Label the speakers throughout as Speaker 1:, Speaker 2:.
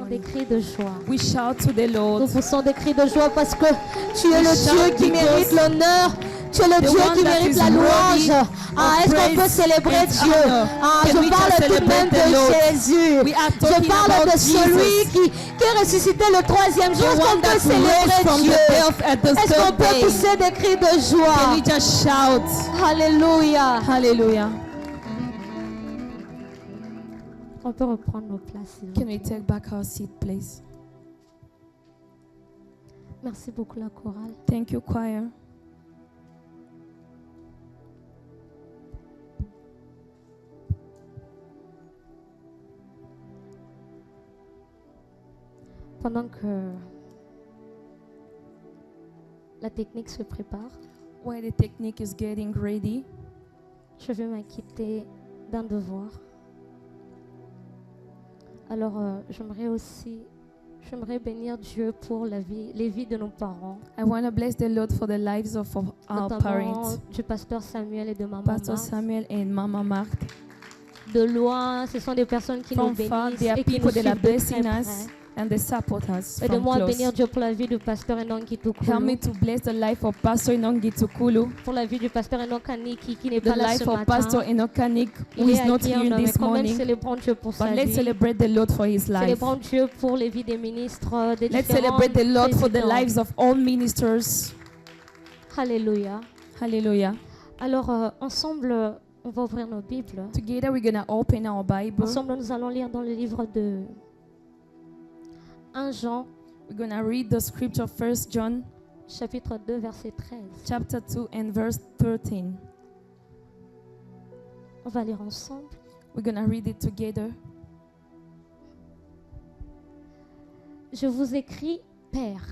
Speaker 1: des cris de joie.
Speaker 2: We shout to the Lord.
Speaker 1: Nous poussons des cris de joie parce que tu es
Speaker 2: We
Speaker 1: le
Speaker 2: shout
Speaker 1: Dieu qui
Speaker 2: because
Speaker 1: mérite l'honneur. Tu es le
Speaker 2: the
Speaker 1: Dieu
Speaker 2: one
Speaker 1: qui
Speaker 2: that
Speaker 1: mérite
Speaker 2: is
Speaker 1: la
Speaker 2: worthy
Speaker 1: louange.
Speaker 2: of
Speaker 1: Est-ce qu'on peut
Speaker 2: praise
Speaker 1: célébrer
Speaker 2: and
Speaker 1: Dieu?
Speaker 2: honor. Can
Speaker 1: Je
Speaker 2: we
Speaker 1: parle
Speaker 2: just
Speaker 1: tout de même
Speaker 2: celebrate the Lord?
Speaker 1: de Jésus.
Speaker 2: We are
Speaker 1: Je
Speaker 2: talking
Speaker 1: parle
Speaker 2: about
Speaker 1: de celui
Speaker 2: Jesus,
Speaker 1: qui est ressuscité le troisième jour.
Speaker 2: the
Speaker 1: Est-ce qu'on
Speaker 2: one
Speaker 1: peut
Speaker 2: that
Speaker 1: célébrer
Speaker 2: rose from
Speaker 1: Dieu?
Speaker 2: the death at the
Speaker 1: Est-ce qu'on
Speaker 2: third
Speaker 1: peut
Speaker 2: day.
Speaker 1: pousser des cris de
Speaker 2: Can
Speaker 1: joie?
Speaker 2: we just shout?
Speaker 1: Alléluia.
Speaker 2: Hallelujah.
Speaker 1: On peut reprendre nos places. s'il vous
Speaker 2: Can we
Speaker 1: plaît.
Speaker 2: take back our seat, please?
Speaker 1: Merci beaucoup la chorale.
Speaker 2: Thank you, choir.
Speaker 1: Pendant que la technique se prépare,
Speaker 2: While the technique is getting ready,
Speaker 1: je vais m'acquitter d'un devoir. Alors, j'aimerais bénir Dieu pour les vies de nos parents,
Speaker 2: I want to bless the Lord for the lives of our
Speaker 1: notamment
Speaker 2: parents,
Speaker 1: du pasteur Samuel et de maman
Speaker 2: Pastor
Speaker 1: Marthe.
Speaker 2: Samuel and Mama Mark.
Speaker 1: De loin, ce sont des personnes qui nous
Speaker 2: From far,
Speaker 1: bénissent
Speaker 2: they are
Speaker 1: et qui nous
Speaker 2: people that are
Speaker 1: suivent de très
Speaker 2: blessing
Speaker 1: près.
Speaker 2: us and they support us from
Speaker 1: Aide-moi à bénir
Speaker 2: close.
Speaker 1: Dieu pour la vie du pasteur Enoch
Speaker 2: Help
Speaker 1: Kitukulu,
Speaker 2: me to bless the life of Pastor Enongi Tukulu,
Speaker 1: pour la vie du pasteur Enoch Kaniki qui n'est
Speaker 2: the
Speaker 1: pas là ce
Speaker 2: life of
Speaker 1: matin.
Speaker 2: Pastor Enokanik, who
Speaker 1: Il
Speaker 2: is
Speaker 1: est
Speaker 2: not
Speaker 1: acquis en
Speaker 2: here
Speaker 1: homme, mais
Speaker 2: this
Speaker 1: quand même
Speaker 2: morning.
Speaker 1: célébrons Dieu pour sa
Speaker 2: But let's
Speaker 1: vie.
Speaker 2: celebrate the Lord for his life.
Speaker 1: Célébrons Dieu pour les vies des ministres, des
Speaker 2: Let's
Speaker 1: différents
Speaker 2: celebrate the Lord for the
Speaker 1: présidents.
Speaker 2: lives of all ministers.
Speaker 1: Alléluia.
Speaker 2: Hallelujah.
Speaker 1: Alors, ensemble, on va ouvrir nos Bibles.
Speaker 2: Together we're going to open our Bible.
Speaker 1: Ensemble, nous allons lire dans le livre de 1 Jean,
Speaker 2: We're going to read the scripture 1 John
Speaker 1: chapitre 2, verset 13.
Speaker 2: chapter 2 and verse 13.
Speaker 1: On va lire ensemble.
Speaker 2: We're going to read it together.
Speaker 1: Je vous écris, Père,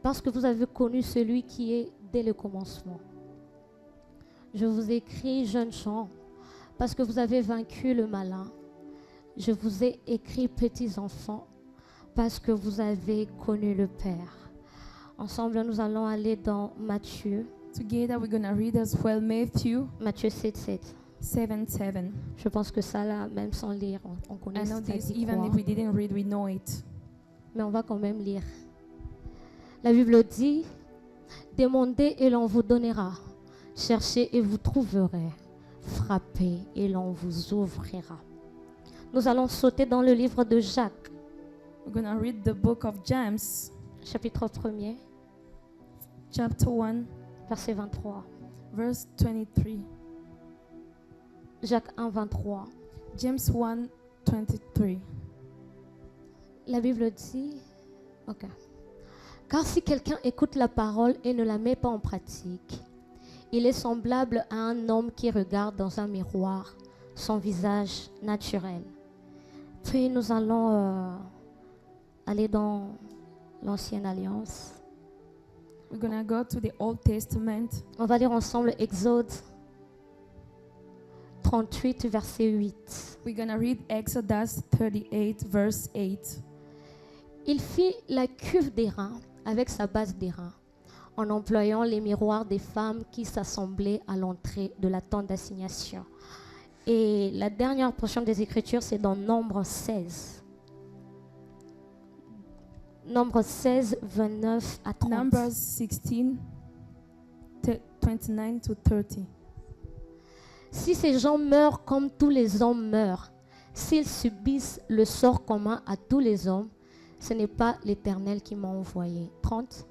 Speaker 1: parce que vous avez connu celui qui est dès le commencement. Je vous écris, jeunes gens, parce que vous avez vaincu le malin. Je vous ai écrit, petits enfants, parce que vous avez connu le Père. Ensemble, nous allons aller dans Matthieu,
Speaker 2: Together we're going to read as well
Speaker 1: Matthieu 7, 7.
Speaker 2: 7:7.
Speaker 1: Je pense que ça, là, même sans lire, on
Speaker 2: I
Speaker 1: connaît
Speaker 2: know
Speaker 1: ça
Speaker 2: this,
Speaker 1: dit
Speaker 2: even
Speaker 1: quoi.
Speaker 2: if we didn't read, we know it.
Speaker 1: Mais on va quand même lire. La Bible dit, demandez et l'on vous donnera. Cherchez et vous trouverez. Frappez et l'on vous ouvrira. Nous allons sauter dans le livre de Jacques,
Speaker 2: We're going to read the book of James,
Speaker 1: chapitre 1er,
Speaker 2: chapter 1,
Speaker 1: verset 23.
Speaker 2: verse 23.
Speaker 1: Jacques 1, 23.
Speaker 2: James 1, 23.
Speaker 1: La Bible dit, ok. Car si quelqu'un écoute la parole et ne la met pas en pratique, il est semblable à un homme qui regarde dans un miroir son visage naturel. Puis nous allons aller dans l'Ancienne Alliance.
Speaker 2: We're going to go to the Old Testament.
Speaker 1: On va lire ensemble Exode 38, verset 8.
Speaker 2: We're going to read Exodus 38, verse 8.
Speaker 1: Il fit la cuve d'airain avec sa base d'airain, en employant les miroirs des femmes qui s'assemblaient à l'entrée de la tente d'assignation. Et la dernière portion des Écritures, c'est dans Nombre 16. Nombre 16, 29 à 30.
Speaker 2: Numbers 16, 29 to 30.
Speaker 1: Si ces gens meurent comme tous les hommes meurent, s'ils subissent le sort commun à tous les hommes, ce n'est pas l'Éternel qui m'a envoyé. 30.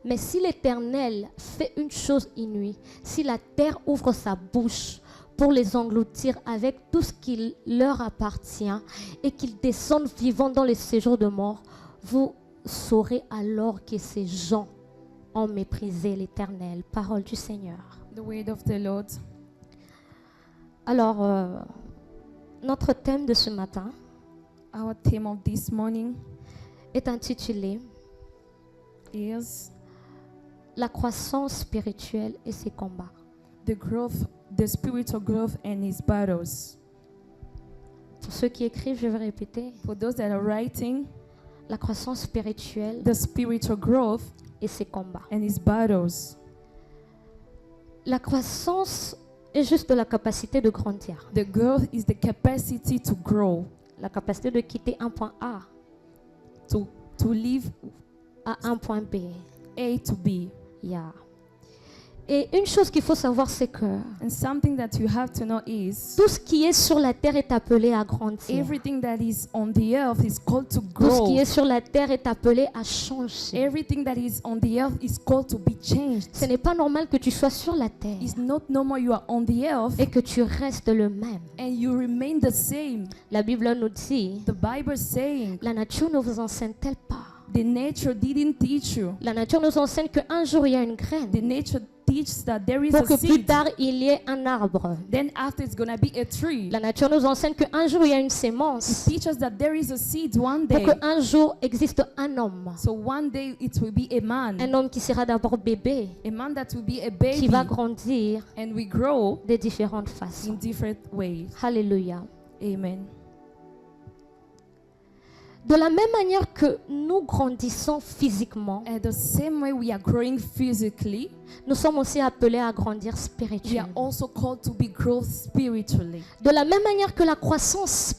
Speaker 1: Mais si l'Éternel fait une chose inouïe, si la terre ouvre sa bouche pour les engloutir avec tout ce qui leur appartient et qu'ils descendent vivants dans les séjours de mort, vous saurez alors que ces gens ont méprisé l'Éternel. Parole du Seigneur.
Speaker 2: The word of the Lord.
Speaker 1: Alors, notre thème de ce matin
Speaker 2: Our theme of this morning
Speaker 1: est intitulé
Speaker 2: is
Speaker 1: La croissance spirituelle et ses combats.
Speaker 2: the spiritual growth and his battles.
Speaker 1: Pour ceux qui écrivent, je vais répéter.
Speaker 2: For those that are writing,
Speaker 1: La croissance spirituelle
Speaker 2: the spiritual growth
Speaker 1: et ses combats.
Speaker 2: and his battles.
Speaker 1: La croissance est juste la capacité de grandir.
Speaker 2: The growth is the capacity to grow,
Speaker 1: La capacité de quitter un point A
Speaker 2: to live
Speaker 1: à un point B.
Speaker 2: A to B.
Speaker 1: Yeah. Et une chose qu'il faut savoir, c'est que
Speaker 2: And something that you have to know is
Speaker 1: tout ce qui est sur la terre est appelé à grandir.
Speaker 2: everything that is on the earth is called to
Speaker 1: Tout ce
Speaker 2: grow.
Speaker 1: qui est sur la terre est appelé à changer.
Speaker 2: Everything that is on the earth is called to be changed.
Speaker 1: Ce n'est pas normal que tu sois sur la terre
Speaker 2: It's not normal you are on the earth
Speaker 1: et que tu restes le même.
Speaker 2: and you remain the same.
Speaker 1: La Bible nous dit,
Speaker 2: The Bible is saying
Speaker 1: la nature ne vous enseigne-t-elle pas?
Speaker 2: the nature didn't teach you.
Speaker 1: La nature nous enseigne qu'un jour il y a une graine
Speaker 2: The nature teaches that there is
Speaker 1: pour
Speaker 2: a
Speaker 1: que plus
Speaker 2: seed.
Speaker 1: tard il y ait un arbre.
Speaker 2: Then after it's going to be a tree.
Speaker 1: La nature nous enseigne qu'un jour il y a une
Speaker 2: It
Speaker 1: sémence
Speaker 2: teaches that there is a seed one
Speaker 1: pour
Speaker 2: day.
Speaker 1: qu'un jour existe un homme.
Speaker 2: So one day it will be a man.
Speaker 1: Un homme qui sera d'abord bébé,
Speaker 2: A man that will be a
Speaker 1: qui
Speaker 2: baby.
Speaker 1: va grandir
Speaker 2: And we grow
Speaker 1: de différentes
Speaker 2: in
Speaker 1: façons.
Speaker 2: different ways.
Speaker 1: Alléluia.
Speaker 2: Amen.
Speaker 1: De la même manière que nous grandissons physiquement,
Speaker 2: And the same way we are growing physically,
Speaker 1: nous sommes aussi appelés à grandir
Speaker 2: we are
Speaker 1: spirituellement.
Speaker 2: also called to be growth spiritually.
Speaker 1: De la même manière que la croissance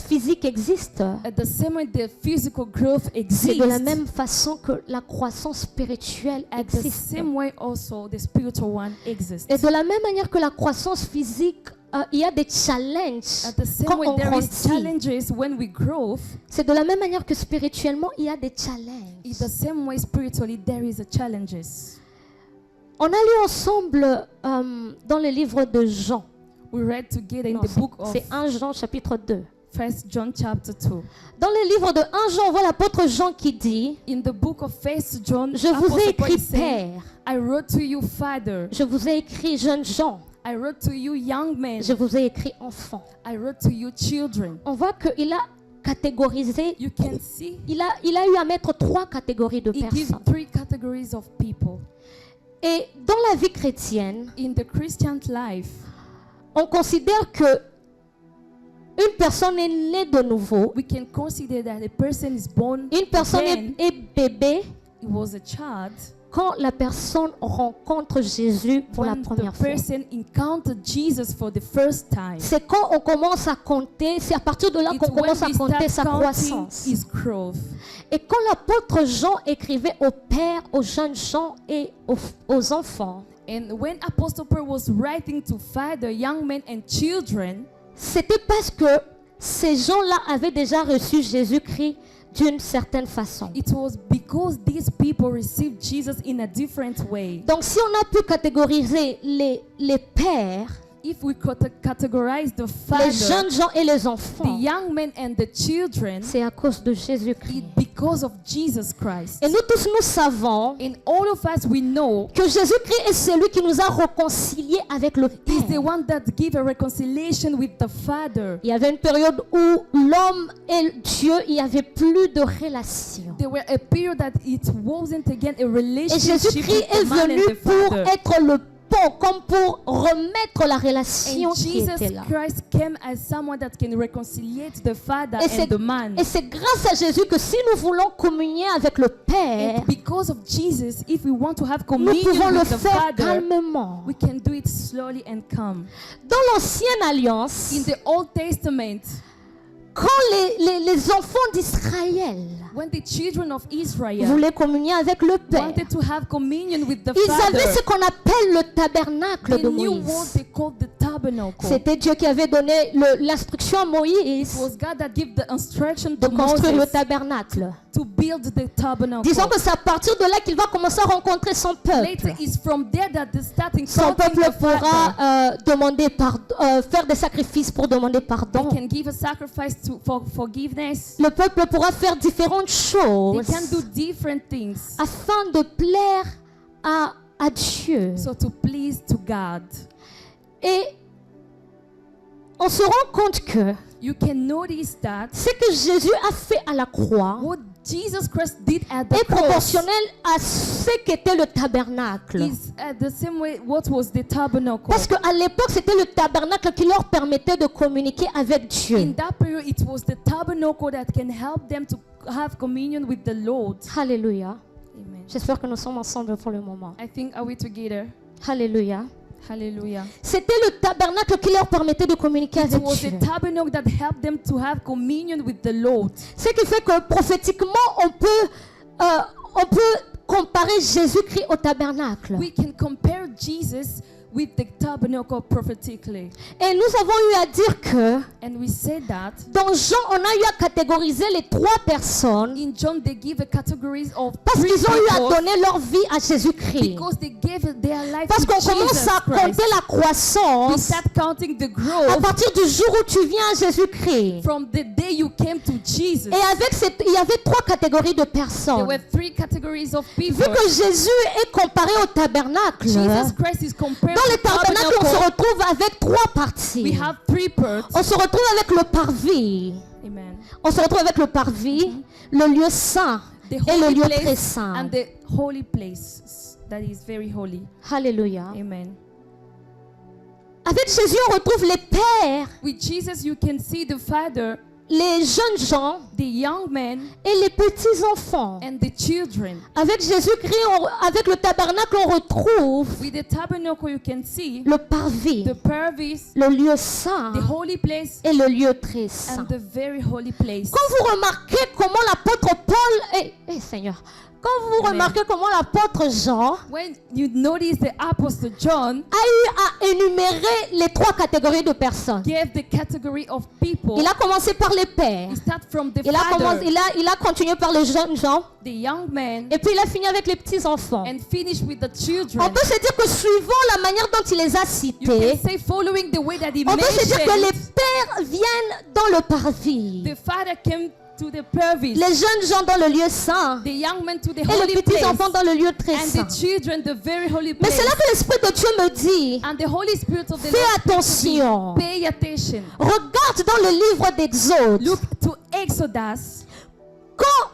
Speaker 1: physique existe,
Speaker 2: At the same way the physical growth
Speaker 1: c'est
Speaker 2: exists,
Speaker 1: de la même façon que la croissance spirituelle
Speaker 2: at the
Speaker 1: existe.
Speaker 2: same way also the spiritual one exists.
Speaker 1: Et de la même manière que la croissance physique, il y a des challenges
Speaker 2: At the same
Speaker 1: quand
Speaker 2: way
Speaker 1: on
Speaker 2: there is
Speaker 1: grandit.
Speaker 2: challenges when we grow.
Speaker 1: C'est de la même manière que spirituellement, il y a des
Speaker 2: In
Speaker 1: challenges.
Speaker 2: the same way spiritually there is a challenges.
Speaker 1: On a lu ensemble dans le livre de Jean.
Speaker 2: We read together in
Speaker 1: Non,
Speaker 2: the book of
Speaker 1: c'est 1 Jean chapitre 2.
Speaker 2: 1 John chapter 2.
Speaker 1: Dans le livre de 1 Jean, on voit l'apôtre Jean qui dit,
Speaker 2: In the book of 1 John,
Speaker 1: je vous ai
Speaker 2: Apostle Paul
Speaker 1: écrit
Speaker 2: is saying,
Speaker 1: Père,
Speaker 2: I wrote to you, Father.
Speaker 1: je vous ai écrit jeunes gens,
Speaker 2: I wrote to you, young men.
Speaker 1: je vous ai écrit enfants.
Speaker 2: I wrote to you, children.
Speaker 1: On voit qu'il a catégorisé,
Speaker 2: You can see
Speaker 1: il a eu à mettre 3 catégories de
Speaker 2: he gives
Speaker 1: personnes.
Speaker 2: 3 categories of people.
Speaker 1: Et dans la vie chrétienne,
Speaker 2: In the Christian life,
Speaker 1: on considère que une personne est née de nouveau,
Speaker 2: we can consider that a person is born
Speaker 1: une personne
Speaker 2: again.
Speaker 1: est bébé
Speaker 2: He was a child
Speaker 1: quand la personne rencontre Jésus pour la
Speaker 2: when the
Speaker 1: première fois.
Speaker 2: person encountered Jesus for the first time.
Speaker 1: C'est quand on commence à compter, c'est à partir de là
Speaker 2: It's
Speaker 1: qu'on
Speaker 2: when
Speaker 1: commence à
Speaker 2: we
Speaker 1: compter sa
Speaker 2: start counting
Speaker 1: croissance.
Speaker 2: his growth.
Speaker 1: Et quand l'apôtre Jean écrivait aux pères, aux jeunes gens et aux enfants,
Speaker 2: And when Apostle Paul was writing to father, young men and children,
Speaker 1: c'était parce que ces gens-là avaient déjà reçu Jésus-Christ d'une certaine façon.
Speaker 2: it was because these people received Jesus in a different way.
Speaker 1: Donc si on a pu catégoriser les pères,
Speaker 2: If we could categorize the
Speaker 1: les
Speaker 2: father,
Speaker 1: jeunes gens et les
Speaker 2: the
Speaker 1: enfants,
Speaker 2: young men and the children,
Speaker 1: c'est à cause de Jésus-Christ.
Speaker 2: it's because of Jesus Christ.
Speaker 1: Et nous tous, nous savons
Speaker 2: And all of us, we know
Speaker 1: que Jésus-Christ est celui qui nous a réconciliés avec le
Speaker 2: he's the
Speaker 1: Père.
Speaker 2: one that give a reconciliation with the Father.
Speaker 1: Il y avait une période où l'homme et Dieu, il n'y avait plus de relation.
Speaker 2: There were a period that it wasn't again a
Speaker 1: Et
Speaker 2: relationship
Speaker 1: Jésus-Christ
Speaker 2: with
Speaker 1: est
Speaker 2: the man
Speaker 1: venu
Speaker 2: and the
Speaker 1: pour
Speaker 2: Father.
Speaker 1: être le pont, comme pour remettre la relation
Speaker 2: And
Speaker 1: qui était
Speaker 2: Jesus
Speaker 1: là.
Speaker 2: Christ came as someone that can reconciliate the Father
Speaker 1: Et
Speaker 2: and the man.
Speaker 1: c'est grâce à Jésus que si nous voulons communier avec le Père,
Speaker 2: And because of Jesus, if we want to have
Speaker 1: nous
Speaker 2: communion
Speaker 1: pouvons le
Speaker 2: with the
Speaker 1: faire
Speaker 2: Father,
Speaker 1: calmement.
Speaker 2: we can do it slowly and calm.
Speaker 1: Dans l'Ancienne Alliance,
Speaker 2: In the Old Testament,
Speaker 1: quand les enfants d'Israël
Speaker 2: when the children of Israel
Speaker 1: voulaient communier avec le Père,
Speaker 2: wanted to have communion with the
Speaker 1: ils avaient
Speaker 2: Father,
Speaker 1: ce qu'on appelle le tabernacle
Speaker 2: they
Speaker 1: de
Speaker 2: knew what
Speaker 1: Moïse.
Speaker 2: they called the tabernacle.
Speaker 1: C'était Dieu qui avait donné l'instruction à
Speaker 2: It
Speaker 1: Moïse
Speaker 2: was God that gave the instruction
Speaker 1: de
Speaker 2: to
Speaker 1: construire le
Speaker 2: Moses
Speaker 1: tabernacle.
Speaker 2: to build the tabernacle.
Speaker 1: Disons que c'est à partir de là qu'il va commencer à rencontrer son peuple.
Speaker 2: Later, it's from there that they start
Speaker 1: Son
Speaker 2: encountering
Speaker 1: peuple
Speaker 2: the Father.
Speaker 1: pourra faire des sacrifices pour demander
Speaker 2: They
Speaker 1: pardon.
Speaker 2: can give a sacrifice for forgiveness.
Speaker 1: Le peuple pourra faire différentes
Speaker 2: They
Speaker 1: choses
Speaker 2: can do different things
Speaker 1: afin de plaire à Dieu.
Speaker 2: so to please to God.
Speaker 1: Et on se rend compte que
Speaker 2: You can notice that
Speaker 1: ce que Jésus a fait à la croix
Speaker 2: what Jesus Christ did at the
Speaker 1: est
Speaker 2: cross
Speaker 1: proportionnel à ce qu'était le tabernacle.
Speaker 2: is the same way what was the tabernacle.
Speaker 1: Parce qu'à l'époque, c'était le tabernacle qui leur permettait de communiquer avec Dieu.
Speaker 2: In that period, it was the tabernacle that can help them to have communion with the Lord.
Speaker 1: Alléluia.
Speaker 2: Amen.
Speaker 1: J'espère que nous sommes ensemble pour le moment.
Speaker 2: I think, are we together?
Speaker 1: Alléluia.
Speaker 2: Hallelujah.
Speaker 1: C'était le tabernacle qui leur permettait de communiquer
Speaker 2: It
Speaker 1: avec
Speaker 2: was
Speaker 1: Dieu.
Speaker 2: the tabernacle that helped them to have communion with the Lord.
Speaker 1: Ce qui fait que prophétiquement, on peut comparer Jésus-Christ au tabernacle.
Speaker 2: We can compare Jesus with the tabernacle prophetically.
Speaker 1: Et nous avons eu à dire que
Speaker 2: And we said that
Speaker 1: dans Jean, on a eu à catégoriser les trois personnes
Speaker 2: in John they give a categories of
Speaker 1: parce
Speaker 2: three
Speaker 1: qu'ils ont eu à
Speaker 2: people
Speaker 1: donner leur vie à Jésus-Christ.
Speaker 2: because they gave their life
Speaker 1: Parce
Speaker 2: to
Speaker 1: qu'on commence
Speaker 2: Jesus
Speaker 1: à
Speaker 2: Christ.
Speaker 1: compter la
Speaker 2: We
Speaker 1: croissance
Speaker 2: start counting the
Speaker 1: à
Speaker 2: growth
Speaker 1: partir du jour où tu viens à Jésus-Christ.
Speaker 2: from the day you came to Jesus.
Speaker 1: Et il y avait trois catégories de
Speaker 2: There
Speaker 1: personnes.
Speaker 2: were three categories of
Speaker 1: Vu
Speaker 2: people.
Speaker 1: que Jésus est comparé au tabernacle,
Speaker 2: Jesus Christ is compared
Speaker 1: dans le
Speaker 2: to
Speaker 1: tabernacle, on se
Speaker 2: tabernacle.
Speaker 1: retrouve avec trois
Speaker 2: We
Speaker 1: parties.
Speaker 2: have three parts.
Speaker 1: On se retrouve avec le parvis.
Speaker 2: Amen.
Speaker 1: On se retrouve avec le parvis, le lieu saint
Speaker 2: The
Speaker 1: et le
Speaker 2: holy
Speaker 1: lieu très
Speaker 2: place
Speaker 1: saint.
Speaker 2: and the holy place that is very holy.
Speaker 1: Alléluia.
Speaker 2: Amen.
Speaker 1: Avec Jésus, on retrouve les pères,
Speaker 2: With Jesus, you can see the Father,
Speaker 1: les jeunes gens
Speaker 2: the young men,
Speaker 1: et les petits-enfants.
Speaker 2: and the children.
Speaker 1: Avec Jésus-Christ, avec le tabernacle, on retrouve
Speaker 2: With the tabernacle, you can see
Speaker 1: le parvis,
Speaker 2: the parvis,
Speaker 1: le lieu saint
Speaker 2: the holy place,
Speaker 1: et le lieu très saint.
Speaker 2: and the very holy place.
Speaker 1: Quand vous remarquez comment l'apôtre Paul, Seigneur, quand vous
Speaker 2: Amen.
Speaker 1: remarquez comment l'apôtre Jean
Speaker 2: When you notice the Apostle John
Speaker 1: a eu à énumérer les trois catégories de personnes.
Speaker 2: gave the category of people,
Speaker 1: Il a commencé par les pères.
Speaker 2: he started from the
Speaker 1: Il a
Speaker 2: Father,
Speaker 1: il a continué par les jeunes gens.
Speaker 2: the young men,
Speaker 1: Et puis il a fini avec les petits-enfants.
Speaker 2: and finished with the
Speaker 1: On
Speaker 2: children.
Speaker 1: peut se dire que suivant la manière dont il les a
Speaker 2: You
Speaker 1: cités,
Speaker 2: can say following the way that he
Speaker 1: on peut se dire que les
Speaker 2: mentioned,
Speaker 1: pères viennent dans le parvis.
Speaker 2: the Father came to the parvis,
Speaker 1: Les jeunes gens dans le lieu saint.
Speaker 2: the young men to the
Speaker 1: Et
Speaker 2: holy
Speaker 1: les petits-enfants
Speaker 2: place,
Speaker 1: dans le lieu très
Speaker 2: and
Speaker 1: saint.
Speaker 2: the children the very holy
Speaker 1: Mais
Speaker 2: place.
Speaker 1: c'est là que l'Esprit de Dieu me dit,
Speaker 2: And the Holy Spirit of the
Speaker 1: fais
Speaker 2: Lord,
Speaker 1: attention.
Speaker 2: pay attention.
Speaker 1: Regarde dans le livre d'Exode.
Speaker 2: Look to Exodus.
Speaker 1: Quand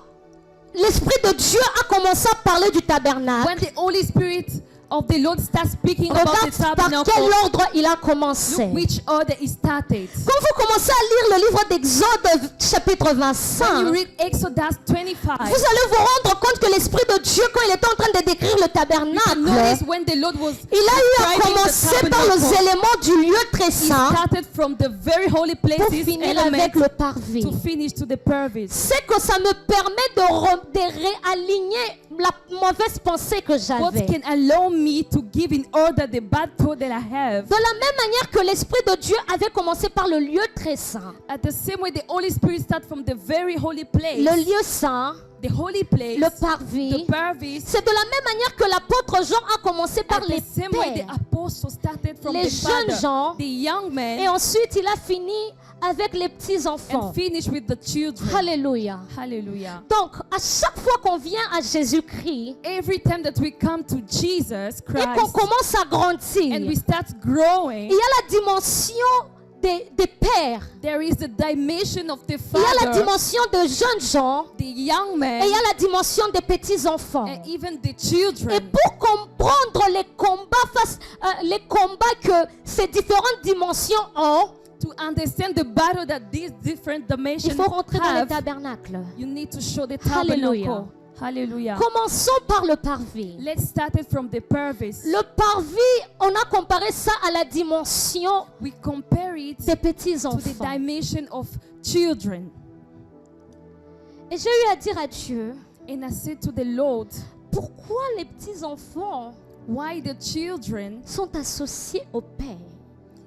Speaker 1: l'Esprit de Dieu a commencé à parler du tabernacle,
Speaker 2: When the Holy Spirit of the Lord starts speaking about the
Speaker 1: regarde par quel
Speaker 2: tabernacle,
Speaker 1: ordre il a commencé.
Speaker 2: look which order it started.
Speaker 1: Quand vous commencez à lire le livre d'Exode chapitre
Speaker 2: When
Speaker 1: 25,
Speaker 2: you read Exodus 25,
Speaker 1: vous allez vous rendre compte que l'Esprit de Dieu, quand il était en train de décrire le
Speaker 2: you
Speaker 1: tabernacle,
Speaker 2: notice when the Lord was
Speaker 1: il a eu à
Speaker 2: describing
Speaker 1: commencer
Speaker 2: the
Speaker 1: par les
Speaker 2: tabernacle,
Speaker 1: éléments du lieu très
Speaker 2: he
Speaker 1: saint
Speaker 2: started from the very holy
Speaker 1: pour
Speaker 2: places,
Speaker 1: finir
Speaker 2: elements,
Speaker 1: avec le parvis.
Speaker 2: to finish to the parvis.
Speaker 1: C'est que ça me permet de réaligner la mauvaise pensée que
Speaker 2: What
Speaker 1: j'avais.
Speaker 2: can allow me to give in order the bad thought that I have?
Speaker 1: De la même manière que l'Esprit de Dieu avait commencé par le lieu très saint.
Speaker 2: At the same way, the Holy Spirit starts from the very holy place,
Speaker 1: Le lieu saint,
Speaker 2: the holy place,
Speaker 1: le
Speaker 2: the
Speaker 1: parvis.
Speaker 2: parvis.
Speaker 1: C'est de la même manière que l'apôtre Jean a commencé par
Speaker 2: At
Speaker 1: les
Speaker 2: the same way, the
Speaker 1: pères.
Speaker 2: apostle started from
Speaker 1: Les
Speaker 2: the
Speaker 1: jeunes
Speaker 2: father,
Speaker 1: gens.
Speaker 2: the young men,
Speaker 1: Et ensuite, il a fini avec les petits-enfants.
Speaker 2: and finished with the children.
Speaker 1: Alléluia.
Speaker 2: Hallelujah.
Speaker 1: Donc, à chaque fois qu'on vient à Jésus-Christ
Speaker 2: Every time that we come to Jesus
Speaker 1: et qu'on
Speaker 2: Christ
Speaker 1: commence à grandir,
Speaker 2: and we
Speaker 1: il
Speaker 2: start growing,
Speaker 1: y a la dimension des pères.
Speaker 2: there is the dimension of the
Speaker 1: Il y a la
Speaker 2: father,
Speaker 1: dimension de jeunes gens
Speaker 2: the young
Speaker 1: et
Speaker 2: men,
Speaker 1: il y a la dimension des petits-enfants.
Speaker 2: and even the
Speaker 1: Et
Speaker 2: children.
Speaker 1: pour comprendre les combats que ces différentes dimensions ont,
Speaker 2: To understand the battle that these different
Speaker 1: il
Speaker 2: dimensions
Speaker 1: faut rentrer dans les
Speaker 2: have,
Speaker 1: tabernacles.
Speaker 2: you need to show the
Speaker 1: Hallelujah.
Speaker 2: tabernacle. Hallelujah.
Speaker 1: Commençons par le parvis.
Speaker 2: Let's start it from the parvis.
Speaker 1: Le parvis, on a comparé ça à la dimension
Speaker 2: We compare it
Speaker 1: des
Speaker 2: to the
Speaker 1: petits-enfants.
Speaker 2: dimension of children.
Speaker 1: Et j'ai eu à dire à Dieu,
Speaker 2: And I said to the Lord,
Speaker 1: pourquoi les petits-enfants
Speaker 2: why the children
Speaker 1: sont associés au Père?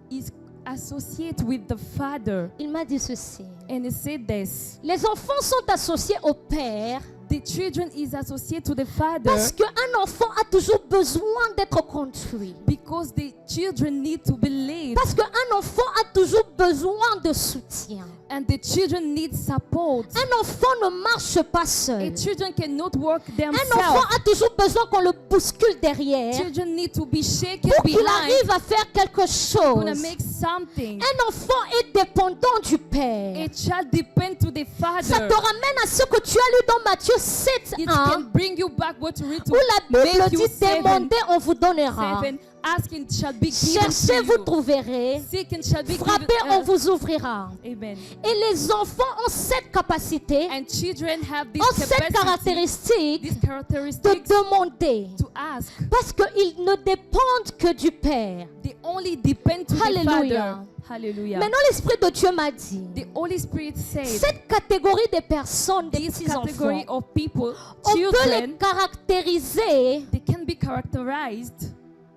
Speaker 2: is associated with the Father.
Speaker 1: Il m'a dit ceci.
Speaker 2: And he said this.
Speaker 1: Les enfants sont associés au Père
Speaker 2: The children is associated to the Father
Speaker 1: parce qu'un enfant a toujours besoin d'être construit.
Speaker 2: because the children need to believe
Speaker 1: Parce qu'un enfant a toujours besoin de soutien.
Speaker 2: and the children need support.
Speaker 1: Un enfant ne marche pas seul.
Speaker 2: And children cannot work
Speaker 1: Un enfant
Speaker 2: themselves.
Speaker 1: a toujours besoin qu'on le bouscule derrière
Speaker 2: Children need to be shaken
Speaker 1: pour qu'il
Speaker 2: behind
Speaker 1: arrive à faire quelque
Speaker 2: to
Speaker 1: chose.
Speaker 2: make something.
Speaker 1: Un enfant est dépendant du Père.
Speaker 2: A child depends to the
Speaker 1: Ça
Speaker 2: Father.
Speaker 1: te ramène à ce que tu as lu dans Matthieu 7,
Speaker 2: It
Speaker 1: 1,
Speaker 2: can bring you back what you read to
Speaker 1: où la Bible
Speaker 2: Matthew
Speaker 1: dit
Speaker 2: 7,
Speaker 1: demandez, on vous donnera.
Speaker 2: 7. Ask and it shall be given
Speaker 1: Cherchez,
Speaker 2: to
Speaker 1: vous
Speaker 2: you.
Speaker 1: trouverez.
Speaker 2: Seek and shall be
Speaker 1: Frappez,
Speaker 2: given.
Speaker 1: on vous ouvrira.
Speaker 2: Amen.
Speaker 1: Et les enfants ont cette capacité,
Speaker 2: And children have this
Speaker 1: ont cette
Speaker 2: capacity,
Speaker 1: caractéristique
Speaker 2: these
Speaker 1: de
Speaker 2: characteristics
Speaker 1: demander.
Speaker 2: to ask.
Speaker 1: Parce qu'ils ne dépendent que du Père.
Speaker 2: They only depend to the
Speaker 1: Hallelujah.
Speaker 2: Father. Hallelujah.
Speaker 1: Maintenant, l'Esprit de Dieu m'a dit,
Speaker 2: The Holy Spirit said,
Speaker 1: cette catégorie de personnes, des
Speaker 2: this
Speaker 1: petits-enfants,
Speaker 2: category of people,
Speaker 1: on peut les
Speaker 2: children,
Speaker 1: caractériser
Speaker 2: they can be characterized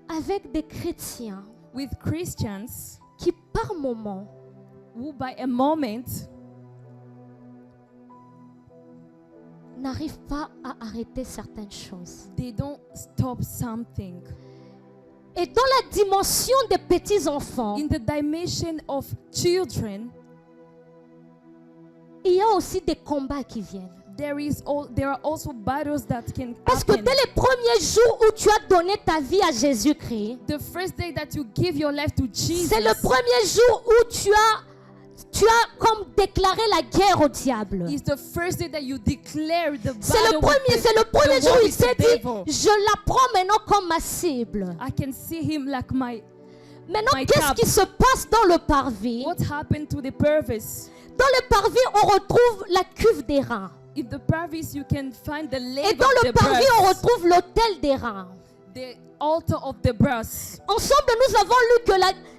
Speaker 1: avec des chrétiens
Speaker 2: with Christians
Speaker 1: qui, par moment,
Speaker 2: who by a moment
Speaker 1: n'arrivent pas à arrêter certaines choses.
Speaker 2: they don't stop something.
Speaker 1: Et dans la dimension des petits-enfants,
Speaker 2: In the dimension of children,
Speaker 1: il y a aussi des combats qui viennent.
Speaker 2: there are also battles that can
Speaker 1: Parce que
Speaker 2: happen.
Speaker 1: dès les premiers jours où tu as donné ta vie à Jésus-Christ,
Speaker 2: The first day that you give your life to Jesus,
Speaker 1: c'est le premier jour où tu as comme déclaré la guerre au diable.
Speaker 2: is the first day that you declare the
Speaker 1: C'est le
Speaker 2: battle
Speaker 1: premier,
Speaker 2: with
Speaker 1: c'est le premier
Speaker 2: the
Speaker 1: jour
Speaker 2: war
Speaker 1: où il
Speaker 2: with
Speaker 1: s'est
Speaker 2: the
Speaker 1: dit,
Speaker 2: devil.
Speaker 1: je la prends maintenant comme ma cible.
Speaker 2: I can see him like my.
Speaker 1: Maintenant,
Speaker 2: My
Speaker 1: qu'est-ce
Speaker 2: cup.
Speaker 1: qui se passe dans le parvis?
Speaker 2: What happened to the pelvis?
Speaker 1: Dans le parvis, on retrouve la cuve des reins.
Speaker 2: In the pelvis, you can find the
Speaker 1: Et
Speaker 2: leg
Speaker 1: dans
Speaker 2: of
Speaker 1: le
Speaker 2: the
Speaker 1: parvis, on
Speaker 2: breast,
Speaker 1: retrouve l'autel des reins.
Speaker 2: the altar of the breast.
Speaker 1: Ensemble, nous avons lu que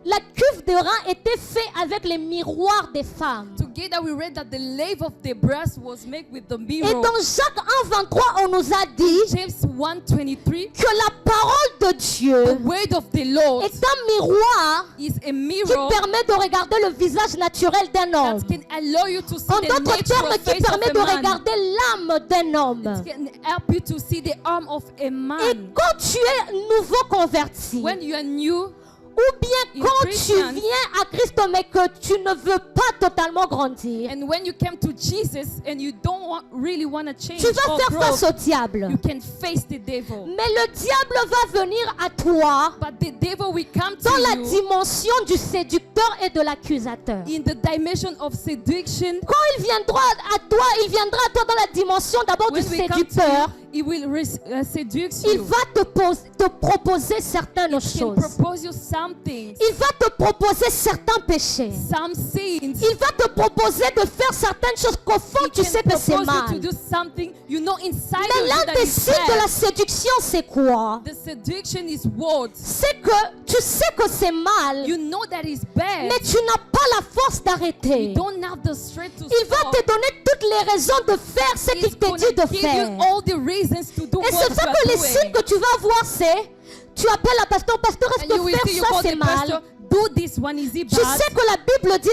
Speaker 1: la cuve de reins était faite avec les miroirs des femmes.
Speaker 2: Together, we read that the leg of the breast was made with the
Speaker 1: Et
Speaker 2: mirror.
Speaker 1: dans Jacques 1:23, on nous a dit
Speaker 2: James 1:23,
Speaker 1: que la parole de Dieu
Speaker 2: the word of the Lord
Speaker 1: est un miroir
Speaker 2: is a
Speaker 1: qui
Speaker 2: mirror
Speaker 1: permet de regarder le visage naturel d'un homme.
Speaker 2: that can allow you to see
Speaker 1: En
Speaker 2: the
Speaker 1: d'autres
Speaker 2: natural
Speaker 1: termes, qui
Speaker 2: face
Speaker 1: permet
Speaker 2: of
Speaker 1: de
Speaker 2: a man.
Speaker 1: regarder l'âme d'un homme.
Speaker 2: It can help you to see the arm of a
Speaker 1: Et
Speaker 2: man.
Speaker 1: quand tu es nouveau converti,
Speaker 2: When you are new,
Speaker 1: ou bien
Speaker 2: in
Speaker 1: quand tu
Speaker 2: Christian,
Speaker 1: viens à Christ mais que tu ne veux pas totalement grandir,
Speaker 2: and when you came to Jesus and you don't really want to change
Speaker 1: tu vas
Speaker 2: or
Speaker 1: faire
Speaker 2: grow,
Speaker 1: face au diable.
Speaker 2: you can face the devil.
Speaker 1: Mais le diable va venir à toi
Speaker 2: But the devil will come to
Speaker 1: dans la
Speaker 2: you
Speaker 1: dimension du séducteur et de l'accusateur.
Speaker 2: in the dimension of seduction.
Speaker 1: Quand il viendra à toi, il viendra à toi dans la dimension d'abord du
Speaker 2: When we come to
Speaker 1: séducteur.
Speaker 2: you, he will seduce
Speaker 1: Il
Speaker 2: you.
Speaker 1: va te proposer certaines
Speaker 2: He can
Speaker 1: choses.
Speaker 2: propose you something,
Speaker 1: Il va te proposer certains péchés.
Speaker 2: some sins.
Speaker 1: Il va te proposer de faire certaines choses qu'au fond
Speaker 2: He
Speaker 1: tu
Speaker 2: can
Speaker 1: sais que c'est
Speaker 2: propose you to
Speaker 1: mal.
Speaker 2: do something you know inside
Speaker 1: Mais
Speaker 2: of you
Speaker 1: l'un
Speaker 2: that
Speaker 1: des
Speaker 2: is
Speaker 1: signes de la
Speaker 2: bad.
Speaker 1: séduction, c'est quoi?
Speaker 2: The seduction is what?
Speaker 1: C'est que tu sais que c'est mal,
Speaker 2: You know that is bad.
Speaker 1: mais tu n'as pas la force d'arrêter.
Speaker 2: You don't have the strength to
Speaker 1: Il va
Speaker 2: stop.
Speaker 1: te donner toutes les raisons de faire ce
Speaker 2: He's
Speaker 1: qu'il te
Speaker 2: gonna
Speaker 1: dit de
Speaker 2: give
Speaker 1: faire.
Speaker 2: you all the reasons to do
Speaker 1: Et
Speaker 2: what
Speaker 1: c'est ça
Speaker 2: you
Speaker 1: que
Speaker 2: are
Speaker 1: les signes
Speaker 2: doing.
Speaker 1: que tu vas voir, c'est tu appelles la pasteur, pasteur, est-ce
Speaker 2: And you
Speaker 1: que
Speaker 2: will see, you
Speaker 1: faire ça
Speaker 2: call
Speaker 1: c'est
Speaker 2: the pastor,
Speaker 1: mal?
Speaker 2: do this one, is it
Speaker 1: Tu
Speaker 2: bad?
Speaker 1: sais que la Bible dit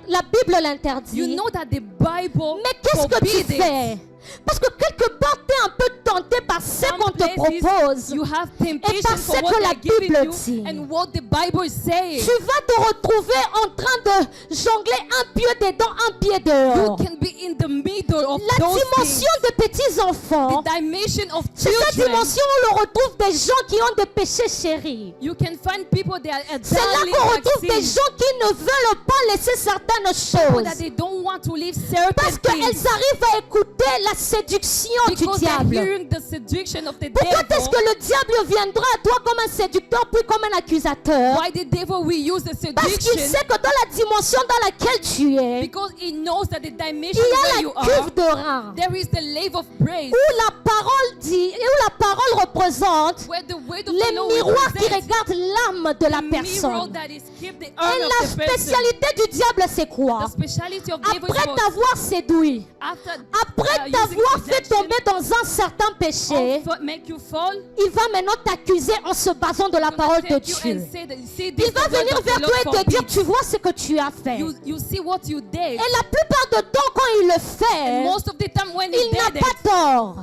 Speaker 1: la Bible l'interdit.
Speaker 2: You know that the Bible
Speaker 1: Mais qu'est-ce que tu
Speaker 2: forbids it.
Speaker 1: fais? Parce que quelque part, tu es un peu tenté par ce
Speaker 2: Some
Speaker 1: qu'on te
Speaker 2: places
Speaker 1: propose.
Speaker 2: you have
Speaker 1: Et
Speaker 2: temptation
Speaker 1: parce
Speaker 2: for
Speaker 1: que
Speaker 2: what
Speaker 1: la
Speaker 2: they're giving
Speaker 1: Bible
Speaker 2: you
Speaker 1: dit.
Speaker 2: and what the Bible is saying.
Speaker 1: Tu vas te retrouver en train de jongler un pied dedans, un pied
Speaker 2: You
Speaker 1: dehors.
Speaker 2: can be in the middle of
Speaker 1: La
Speaker 2: those
Speaker 1: dimension des petits-enfants,
Speaker 2: things. The dimension of
Speaker 1: c'est cette
Speaker 2: children.
Speaker 1: dimension où on retrouve des gens qui ont des péchés chéris.
Speaker 2: You can find people that are
Speaker 1: C'est là
Speaker 2: darling
Speaker 1: qu'on
Speaker 2: like
Speaker 1: retrouve des
Speaker 2: sin.
Speaker 1: gens qui ne veulent pas laisser certaines
Speaker 2: People that
Speaker 1: choses.
Speaker 2: they don't want to live certain
Speaker 1: Parce qu'elles
Speaker 2: things.
Speaker 1: arrivent à écouter la séduction du
Speaker 2: Because they're
Speaker 1: diable.
Speaker 2: hearing the seduction of the
Speaker 1: Pourquoi est-ce
Speaker 2: devil.
Speaker 1: que le diable viendra à toi comme un séducteur puis comme un accusateur?
Speaker 2: Why the devil will use the
Speaker 1: Parce qu'il
Speaker 2: seduction?
Speaker 1: sait que dans la dimension dans laquelle tu es,
Speaker 2: Because he knows that the dimension
Speaker 1: il y
Speaker 2: where
Speaker 1: a
Speaker 2: you
Speaker 1: la
Speaker 2: are,
Speaker 1: cuve de rein
Speaker 2: there is the lave of praise,
Speaker 1: où la parole dit et où la parole représente
Speaker 2: where the word of
Speaker 1: les
Speaker 2: the Lord
Speaker 1: miroirs qui
Speaker 2: represents
Speaker 1: regardent l'âme de la
Speaker 2: the mirror
Speaker 1: personne.
Speaker 2: that is keep the
Speaker 1: Et
Speaker 2: honor
Speaker 1: la
Speaker 2: of the person.
Speaker 1: spécialité du diable, c'est quoi?
Speaker 2: The speciality of devil
Speaker 1: Après
Speaker 2: is what?
Speaker 1: t'avoir séduit,
Speaker 2: After
Speaker 1: après
Speaker 2: using
Speaker 1: t'avoir fait
Speaker 2: seduction,
Speaker 1: tomber dans un certain péché,
Speaker 2: make you fall,
Speaker 1: il va maintenant t'accuser en se basant de la parole de
Speaker 2: take you
Speaker 1: Dieu.
Speaker 2: and say that, see this
Speaker 1: Il va
Speaker 2: the word
Speaker 1: venir
Speaker 2: of the
Speaker 1: vers
Speaker 2: Lord
Speaker 1: toi et te dire,
Speaker 2: forbids.
Speaker 1: tu vois ce que tu as fait.
Speaker 2: You see what you did.
Speaker 1: Et la plupart du temps, quand il le
Speaker 2: And
Speaker 1: fait,
Speaker 2: most of the time when he
Speaker 1: il n'a
Speaker 2: did
Speaker 1: pas
Speaker 2: it,
Speaker 1: tort.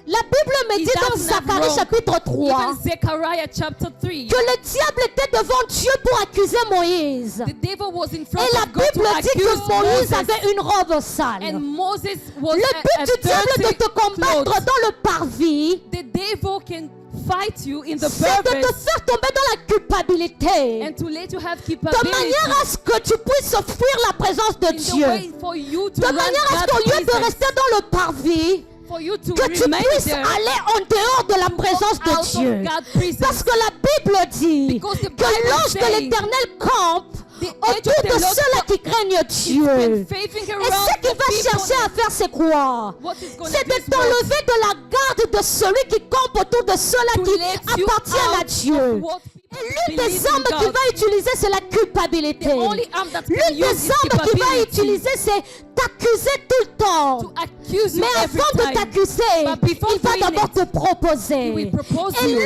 Speaker 1: La Bible me
Speaker 2: He
Speaker 1: dit dans
Speaker 2: doesn't have
Speaker 1: Zacharie
Speaker 2: wrong.
Speaker 1: chapitre 3
Speaker 2: even Zechariah chapter 3,
Speaker 1: que le diable était devant Dieu pour accuser Moïse.
Speaker 2: the devil was in front
Speaker 1: Et la
Speaker 2: of God to
Speaker 1: Bible dit
Speaker 2: accuse
Speaker 1: que Moïse
Speaker 2: Moses.
Speaker 1: avait une robe sale.
Speaker 2: And Moses was
Speaker 1: Le but du diable de
Speaker 2: dirty
Speaker 1: te combattre
Speaker 2: clothes.
Speaker 1: dans le parvis,
Speaker 2: The devil can fight you in the
Speaker 1: c'est de te
Speaker 2: purpose
Speaker 1: faire tomber dans la culpabilité.
Speaker 2: and to let you have
Speaker 1: De
Speaker 2: capability
Speaker 1: manière à ce que tu puisses fuir la présence de
Speaker 2: in the
Speaker 1: Dieu.
Speaker 2: way for you to
Speaker 1: De
Speaker 2: run
Speaker 1: manière à ce qu'au
Speaker 2: God's
Speaker 1: lieu de
Speaker 2: business.
Speaker 1: rester dans le parvis,
Speaker 2: For you to
Speaker 1: que tu
Speaker 2: remain
Speaker 1: puisses
Speaker 2: there,
Speaker 1: aller en dehors de la présence
Speaker 2: out
Speaker 1: de
Speaker 2: of
Speaker 1: Dieu.
Speaker 2: God's presence.
Speaker 1: Parce que la Bible dit
Speaker 2: Because the
Speaker 1: que
Speaker 2: Bible
Speaker 1: l'ange de
Speaker 2: says
Speaker 1: l'Éternel campe
Speaker 2: the
Speaker 1: autour
Speaker 2: angel of
Speaker 1: de
Speaker 2: the Lord
Speaker 1: ceux-là qui craignent
Speaker 2: when
Speaker 1: Dieu.
Speaker 2: facing
Speaker 1: Et
Speaker 2: around
Speaker 1: ce qu'il
Speaker 2: the
Speaker 1: va
Speaker 2: people
Speaker 1: chercher à faire, c'est quoi?
Speaker 2: what is gonna
Speaker 1: C'est
Speaker 2: do
Speaker 1: de
Speaker 2: is
Speaker 1: t'enlever de la garde de celui qui campe autour de ceux-là
Speaker 2: to
Speaker 1: qui
Speaker 2: let you
Speaker 1: appartiennent à
Speaker 2: out
Speaker 1: Dieu.
Speaker 2: of what
Speaker 1: Et
Speaker 2: people
Speaker 1: l'une
Speaker 2: believe
Speaker 1: des
Speaker 2: in
Speaker 1: armes qu'il
Speaker 2: God.
Speaker 1: va utiliser, c'est la culpabilité.
Speaker 2: The only arm that can
Speaker 1: L'une
Speaker 2: use
Speaker 1: des
Speaker 2: is
Speaker 1: armes qu'il va
Speaker 2: capability
Speaker 1: utiliser, c'est t'accuser tout le temps.
Speaker 2: to accuse you
Speaker 1: Mais
Speaker 2: every
Speaker 1: avant de
Speaker 2: time.
Speaker 1: t'accuser,
Speaker 2: But before
Speaker 1: il va
Speaker 2: doing
Speaker 1: d'abord
Speaker 2: it,
Speaker 1: te proposer.
Speaker 2: he will propose
Speaker 1: Et
Speaker 2: you.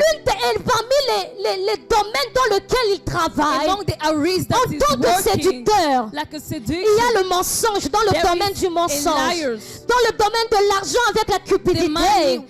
Speaker 1: parmi les domaines dans lesquels il travaille,
Speaker 2: Among the areas
Speaker 1: en
Speaker 2: that is
Speaker 1: tant que
Speaker 2: working
Speaker 1: séducteur,
Speaker 2: like a
Speaker 1: il
Speaker 2: seduction,
Speaker 1: y a le mensonge dans le
Speaker 2: there
Speaker 1: domaine
Speaker 2: is
Speaker 1: du
Speaker 2: a
Speaker 1: mensonge,
Speaker 2: liars.
Speaker 1: dans le domaine de l'argent avec la cupidité,
Speaker 2: The money.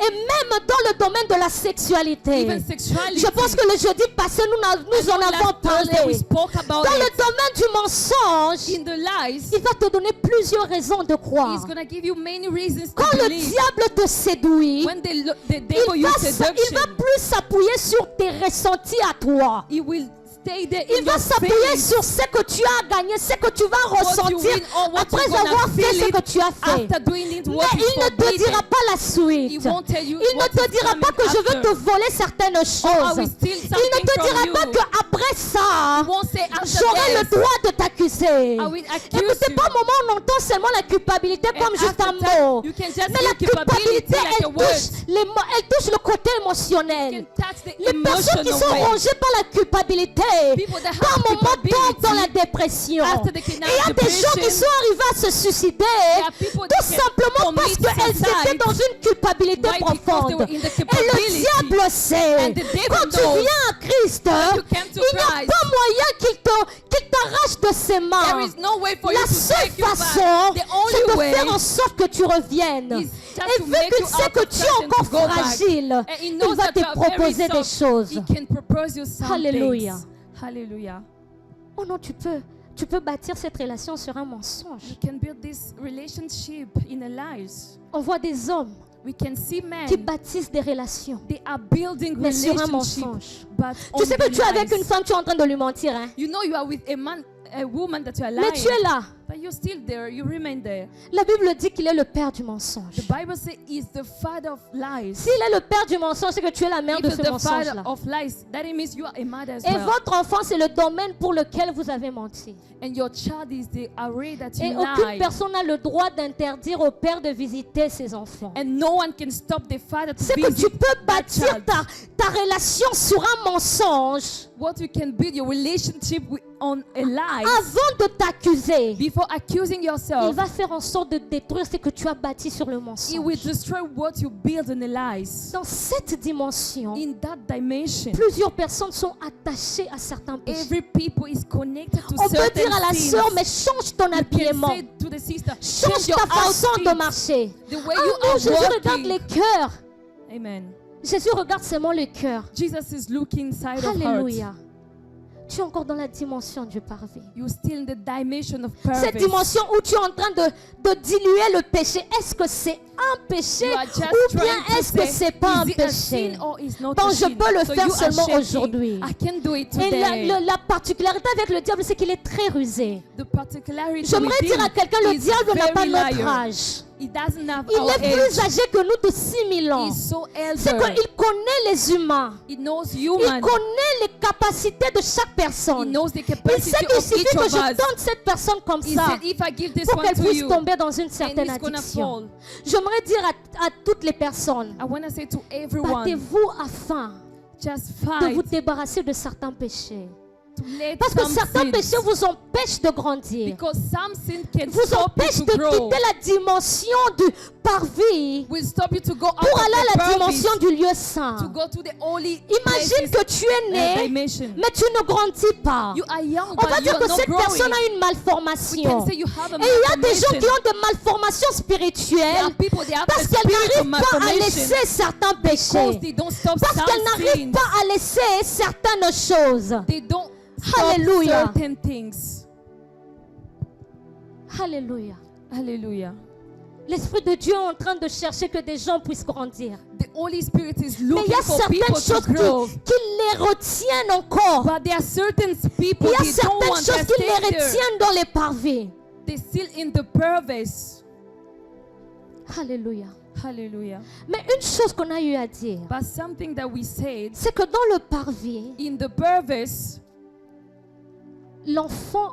Speaker 1: et même dans le domaine de la sexualité.
Speaker 2: Even sexuality.
Speaker 1: Je pense que le jeudi passé, nous en avons
Speaker 2: Last Thursday we
Speaker 1: parlé.
Speaker 2: spoke about
Speaker 1: Dans le
Speaker 2: it.
Speaker 1: domaine du mensonge,
Speaker 2: In the lies,
Speaker 1: il va te donner plusieurs raisons de croire.
Speaker 2: he's going to give you many reasons
Speaker 1: Quand
Speaker 2: to
Speaker 1: le
Speaker 2: believe.
Speaker 1: diable te séduit,
Speaker 2: When the devil
Speaker 1: il va
Speaker 2: uses seduction,
Speaker 1: plus s'appuyer sur tes ressentis à toi.
Speaker 2: he will stay there
Speaker 1: Il
Speaker 2: in
Speaker 1: va
Speaker 2: your
Speaker 1: s'appuyer
Speaker 2: feelings.
Speaker 1: sur ce que tu as gagné, ce que tu vas
Speaker 2: What you
Speaker 1: ressentir
Speaker 2: win or what
Speaker 1: après
Speaker 2: you're gonna
Speaker 1: avoir fait
Speaker 2: feel
Speaker 1: ce
Speaker 2: it
Speaker 1: que tu as fait.
Speaker 2: after doing it,
Speaker 1: Mais
Speaker 2: what is
Speaker 1: il ne te
Speaker 2: forbidden.
Speaker 1: dira pas la
Speaker 2: He
Speaker 1: suite.
Speaker 2: won't tell you
Speaker 1: Il ne
Speaker 2: what
Speaker 1: te
Speaker 2: is
Speaker 1: dira
Speaker 2: coming
Speaker 1: pas que je veux
Speaker 2: after.
Speaker 1: te voler certaines
Speaker 2: I
Speaker 1: choses.
Speaker 2: will steal
Speaker 1: Il ne
Speaker 2: something
Speaker 1: te dira
Speaker 2: from
Speaker 1: pas
Speaker 2: you.
Speaker 1: qu'après ça,
Speaker 2: He won't say after
Speaker 1: j'aurai le
Speaker 2: this,
Speaker 1: droit de t'accuser.
Speaker 2: I will accuse
Speaker 1: Écoutez,
Speaker 2: you.
Speaker 1: par moment, on entend seulement la culpabilité
Speaker 2: And
Speaker 1: comme juste un
Speaker 2: after that,
Speaker 1: mot.
Speaker 2: you can just
Speaker 1: Mais la
Speaker 2: use culpability
Speaker 1: culpabilité,
Speaker 2: like a word.
Speaker 1: elle touche le côté
Speaker 2: You
Speaker 1: émotionnel.
Speaker 2: can touch the
Speaker 1: Les personnes qui sont
Speaker 2: emotional way.
Speaker 1: rongées par la culpabilité,
Speaker 2: People that
Speaker 1: par
Speaker 2: have
Speaker 1: moment tombent dans la
Speaker 2: culpability,
Speaker 1: dépression.
Speaker 2: after they
Speaker 1: Et
Speaker 2: can
Speaker 1: il y a
Speaker 2: have
Speaker 1: des gens qui
Speaker 2: depression,
Speaker 1: sont arrivés à se suicider
Speaker 2: there are people that
Speaker 1: tout
Speaker 2: can
Speaker 1: simplement parce
Speaker 2: commit
Speaker 1: qu'elles étaient
Speaker 2: suicide.
Speaker 1: dans une culpabilité
Speaker 2: Why? Because they
Speaker 1: profonde.
Speaker 2: were in the
Speaker 1: Et le
Speaker 2: culpability.
Speaker 1: diable sait,
Speaker 2: And the devil
Speaker 1: quand tu
Speaker 2: knows
Speaker 1: viens à Christ,
Speaker 2: you came to
Speaker 1: il n'y a
Speaker 2: Christ.
Speaker 1: pas moyen qu'il t'arrache de ses
Speaker 2: There
Speaker 1: mains.
Speaker 2: is no way for you
Speaker 1: La
Speaker 2: to
Speaker 1: seule
Speaker 2: take you
Speaker 1: façon,
Speaker 2: back. The
Speaker 1: c'est de
Speaker 2: only way
Speaker 1: faire en sorte que tu reviennes.
Speaker 2: is just
Speaker 1: Et
Speaker 2: to
Speaker 1: vu
Speaker 2: make
Speaker 1: qu'il
Speaker 2: you
Speaker 1: sait
Speaker 2: out
Speaker 1: que
Speaker 2: of
Speaker 1: tu es
Speaker 2: prison
Speaker 1: encore
Speaker 2: to go back.
Speaker 1: fragile,
Speaker 2: And he
Speaker 1: il
Speaker 2: knows
Speaker 1: va
Speaker 2: that
Speaker 1: te
Speaker 2: you are very
Speaker 1: proposer des
Speaker 2: soft.
Speaker 1: choses.
Speaker 2: He can propose you some
Speaker 1: Alléluia.
Speaker 2: things. Hallelujah.
Speaker 1: Oh non, tu peux bâtir cette relation sur un mensonge.
Speaker 2: You can build this relationship in a lies.
Speaker 1: On voit des hommes
Speaker 2: We can see men.
Speaker 1: qui bâtissent des relations,
Speaker 2: They are building
Speaker 1: mais sur un
Speaker 2: relationship,
Speaker 1: mensonge.
Speaker 2: but
Speaker 1: Tu
Speaker 2: on
Speaker 1: sais que
Speaker 2: the
Speaker 1: tu es avec
Speaker 2: lies.
Speaker 1: une femme, tu es en train de lui mentir, hein?
Speaker 2: You know you are with a man, a woman that you are lying.
Speaker 1: Mais tu es là.
Speaker 2: But you're still there. You remain there.
Speaker 1: La Bible dit qu'il est le père du mensonge.
Speaker 2: The Bible says he's the father of lies.
Speaker 1: S'il est le père du mensonge, c'est que tu es la mère
Speaker 2: If
Speaker 1: de
Speaker 2: he's
Speaker 1: ce
Speaker 2: the father
Speaker 1: mensonge-là.
Speaker 2: of lies, that it means you are a mother as
Speaker 1: Et
Speaker 2: well.
Speaker 1: votre enfant, c'est le domaine pour lequel vous avez menti.
Speaker 2: And your child is the array that
Speaker 1: Et
Speaker 2: you
Speaker 1: aucune
Speaker 2: lie.
Speaker 1: personne n'a le droit d'interdire au père de visiter ses enfants.
Speaker 2: And no one can stop the father to
Speaker 1: C'est que tu
Speaker 2: visit
Speaker 1: peux
Speaker 2: that
Speaker 1: bâtir
Speaker 2: child.
Speaker 1: ta relation sur un mensonge
Speaker 2: What you can build your relationship with, on a lie
Speaker 1: avant de t'accuser.
Speaker 2: before accusing
Speaker 1: Il
Speaker 2: yourself.
Speaker 1: va faire en sorte de détruire ce que tu as bâti sur le
Speaker 2: It will
Speaker 1: mensonge.
Speaker 2: destroy what you build on the lies.
Speaker 1: Dans cette dimension,
Speaker 2: In that dimension,
Speaker 1: plusieurs personnes sont attachées à certains péchés.
Speaker 2: every people is connected to
Speaker 1: On peut
Speaker 2: certain
Speaker 1: dire à la
Speaker 2: sins.
Speaker 1: sœur, mais change ton
Speaker 2: You can
Speaker 1: habillement.
Speaker 2: say to the sister,
Speaker 1: Change
Speaker 2: your
Speaker 1: ta façon
Speaker 2: outfit,
Speaker 1: de marcher.
Speaker 2: the way
Speaker 1: Ah
Speaker 2: you
Speaker 1: non,
Speaker 2: are
Speaker 1: Jésus regarde
Speaker 2: walking.
Speaker 1: les cœurs.
Speaker 2: Amen.
Speaker 1: Jésus regarde seulement les cœurs.
Speaker 2: Jesus is looking inside of heart.
Speaker 1: Alléluia. Tu es encore dans la dimension du parvis.
Speaker 2: You're still in the dimension of
Speaker 1: Cette
Speaker 2: purpose.
Speaker 1: dimension où tu es en train de diluer le péché. Est-ce que c'est un péché
Speaker 2: You are just
Speaker 1: ou bien
Speaker 2: trying to
Speaker 1: est-ce que
Speaker 2: say,
Speaker 1: c'est pas un
Speaker 2: is it a
Speaker 1: péché?
Speaker 2: sin or is not
Speaker 1: Bon,
Speaker 2: a
Speaker 1: je
Speaker 2: sin?
Speaker 1: peux le
Speaker 2: So
Speaker 1: faire
Speaker 2: you are
Speaker 1: seulement
Speaker 2: shaking.
Speaker 1: aujourd'hui.
Speaker 2: I can do it
Speaker 1: Et
Speaker 2: today.
Speaker 1: la particularité avec le diable, c'est qu'il est très rusé.
Speaker 2: The particularity
Speaker 1: J'aimerais
Speaker 2: with
Speaker 1: dire à
Speaker 2: him
Speaker 1: quelqu'un, le
Speaker 2: is
Speaker 1: diable n'a pas
Speaker 2: very
Speaker 1: notre
Speaker 2: liar.
Speaker 1: âge.
Speaker 2: He doesn't have
Speaker 1: Il
Speaker 2: our
Speaker 1: est plus
Speaker 2: age.
Speaker 1: âgé que nous de 6000 ans.
Speaker 2: He's so
Speaker 1: C'est
Speaker 2: elder.
Speaker 1: qu'il connaît les humains.
Speaker 2: He knows
Speaker 1: Il
Speaker 2: human.
Speaker 1: connaît les capacités de chaque
Speaker 2: He
Speaker 1: personne.
Speaker 2: knows the
Speaker 1: Il
Speaker 2: capacity
Speaker 1: sait qu'il
Speaker 2: of
Speaker 1: suffit
Speaker 2: each
Speaker 1: que
Speaker 2: of
Speaker 1: je
Speaker 2: us.
Speaker 1: donne cette personne comme
Speaker 2: He
Speaker 1: ça
Speaker 2: said, if I give this
Speaker 1: pour
Speaker 2: one
Speaker 1: qu'elle
Speaker 2: to
Speaker 1: puisse
Speaker 2: you,
Speaker 1: tomber dans une
Speaker 2: and
Speaker 1: certaine
Speaker 2: he's gonna
Speaker 1: addiction.
Speaker 2: fall.
Speaker 1: J'aimerais dire à toutes les personnes,
Speaker 2: I want to say to everyone,
Speaker 1: battez-vous afin
Speaker 2: just
Speaker 1: de vous
Speaker 2: fight
Speaker 1: débarrasser de certains péchés.
Speaker 2: to let
Speaker 1: Parce que
Speaker 2: some
Speaker 1: certains
Speaker 2: sins,
Speaker 1: péchés vous empêchent de grandir.
Speaker 2: because some sin can
Speaker 1: Vous
Speaker 2: stop
Speaker 1: empêchent
Speaker 2: you
Speaker 1: de
Speaker 2: to grow,
Speaker 1: quitter la dimension du parvis
Speaker 2: will stop you to go out
Speaker 1: pour
Speaker 2: of
Speaker 1: aller à
Speaker 2: the
Speaker 1: la dimension
Speaker 2: purpose,
Speaker 1: du lieu
Speaker 2: to
Speaker 1: saint.
Speaker 2: go to the holy
Speaker 1: Imagine
Speaker 2: places,
Speaker 1: que tu es né,
Speaker 2: dimension.
Speaker 1: mais tu ne grandis pas.
Speaker 2: You are young,
Speaker 1: On va
Speaker 2: but you
Speaker 1: dire
Speaker 2: are
Speaker 1: que
Speaker 2: not
Speaker 1: cette
Speaker 2: growing.
Speaker 1: personne a une
Speaker 2: We
Speaker 1: malformation.
Speaker 2: can say you have a
Speaker 1: Et il y a des gens
Speaker 2: malformation.
Speaker 1: qui ont des malformations
Speaker 2: There
Speaker 1: spirituelles
Speaker 2: are people, they have
Speaker 1: parce
Speaker 2: a
Speaker 1: qu'elles
Speaker 2: spiritual
Speaker 1: n'arrivent pas à
Speaker 2: malformation
Speaker 1: laisser certains
Speaker 2: because
Speaker 1: péchés.
Speaker 2: they don't stop
Speaker 1: Parce
Speaker 2: some
Speaker 1: qu'elles n'arrivent
Speaker 2: sins.
Speaker 1: pas à laisser certaines choses.
Speaker 2: They don't stop
Speaker 1: Hallelujah.
Speaker 2: certain things.
Speaker 1: Alléluia.
Speaker 2: Hallelujah.
Speaker 1: L'Esprit de Dieu est en train de chercher que des gens puissent grandir.
Speaker 2: The Holy Spirit is
Speaker 1: Mais il
Speaker 2: looking
Speaker 1: y a
Speaker 2: for people
Speaker 1: certaines choses
Speaker 2: to grow.
Speaker 1: qui les retiennent encore.
Speaker 2: But there are certain people
Speaker 1: Il y a
Speaker 2: they don't
Speaker 1: certaines
Speaker 2: want
Speaker 1: choses
Speaker 2: to
Speaker 1: qui les
Speaker 2: stay there.
Speaker 1: retiennent dans les parvis.
Speaker 2: They're still in the purpose.
Speaker 1: Alléluia.
Speaker 2: Hallelujah.
Speaker 1: Mais une chose qu'on a eu à dire,
Speaker 2: But something that we said
Speaker 1: c'est que dans le parvis,
Speaker 2: in the purpose,
Speaker 1: l'enfant,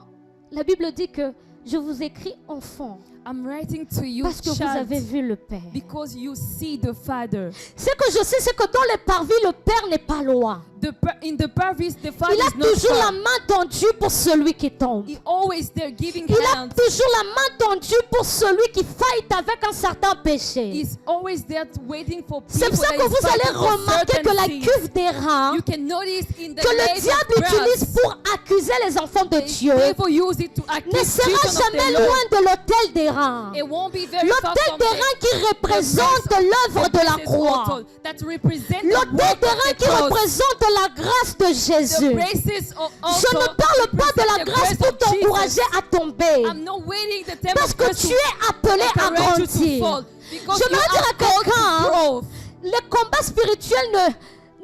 Speaker 1: la Bible dit que je vous écris enfant
Speaker 2: I'm writing to you,
Speaker 1: parce que vous
Speaker 2: child,
Speaker 1: avez vu le Père.
Speaker 2: because you see the Father.
Speaker 1: Ce que je sais, c'est que dans le parvis, le Père n'est pas loin.
Speaker 2: In the purpose, the Father
Speaker 1: Il a
Speaker 2: is not
Speaker 1: toujours la
Speaker 2: far.
Speaker 1: main tendue pour celui qui tombe.
Speaker 2: He always there giving
Speaker 1: Il a
Speaker 2: hands.
Speaker 1: toujours la main tendue pour celui qui fight avec un certain péché.
Speaker 2: He's always there waiting for people.
Speaker 1: C'est pour ça
Speaker 2: that
Speaker 1: que
Speaker 2: is
Speaker 1: vous allez
Speaker 2: fighting for
Speaker 1: remarquer
Speaker 2: certain
Speaker 1: que la
Speaker 2: sins.
Speaker 1: cuve des reins,
Speaker 2: You can notice in the
Speaker 1: que le
Speaker 2: lake
Speaker 1: diable
Speaker 2: of grass,
Speaker 1: utilise pour accuser les enfants de
Speaker 2: the
Speaker 1: Dieu,
Speaker 2: devil use it to
Speaker 1: ne
Speaker 2: accuse
Speaker 1: sera
Speaker 2: children of
Speaker 1: jamais
Speaker 2: the Lord.
Speaker 1: loin de l'autel des reins.
Speaker 2: It won't be very far
Speaker 1: L'autel
Speaker 2: from
Speaker 1: des reins qui représente l'œuvre de la croix.
Speaker 2: that represent the
Speaker 1: L'autel
Speaker 2: work
Speaker 1: des
Speaker 2: of
Speaker 1: reins
Speaker 2: the
Speaker 1: qui
Speaker 2: cross.
Speaker 1: représente la grâce de
Speaker 2: The
Speaker 1: Jésus.
Speaker 2: braces of
Speaker 1: Je ne
Speaker 2: also
Speaker 1: parle pas de la
Speaker 2: represent the
Speaker 1: grâce
Speaker 2: grace
Speaker 1: pour
Speaker 2: of Jesus.
Speaker 1: t'encourager à tomber.
Speaker 2: I'm not waiting the time
Speaker 1: Parce
Speaker 2: of
Speaker 1: que
Speaker 2: grace
Speaker 1: tu
Speaker 2: to
Speaker 1: es appelé à
Speaker 2: encourage you to
Speaker 1: grandir.
Speaker 2: fall. Because
Speaker 1: Je
Speaker 2: you
Speaker 1: veux dire
Speaker 2: are
Speaker 1: à
Speaker 2: called
Speaker 1: quelqu'un,
Speaker 2: to grow.
Speaker 1: le combat spirituel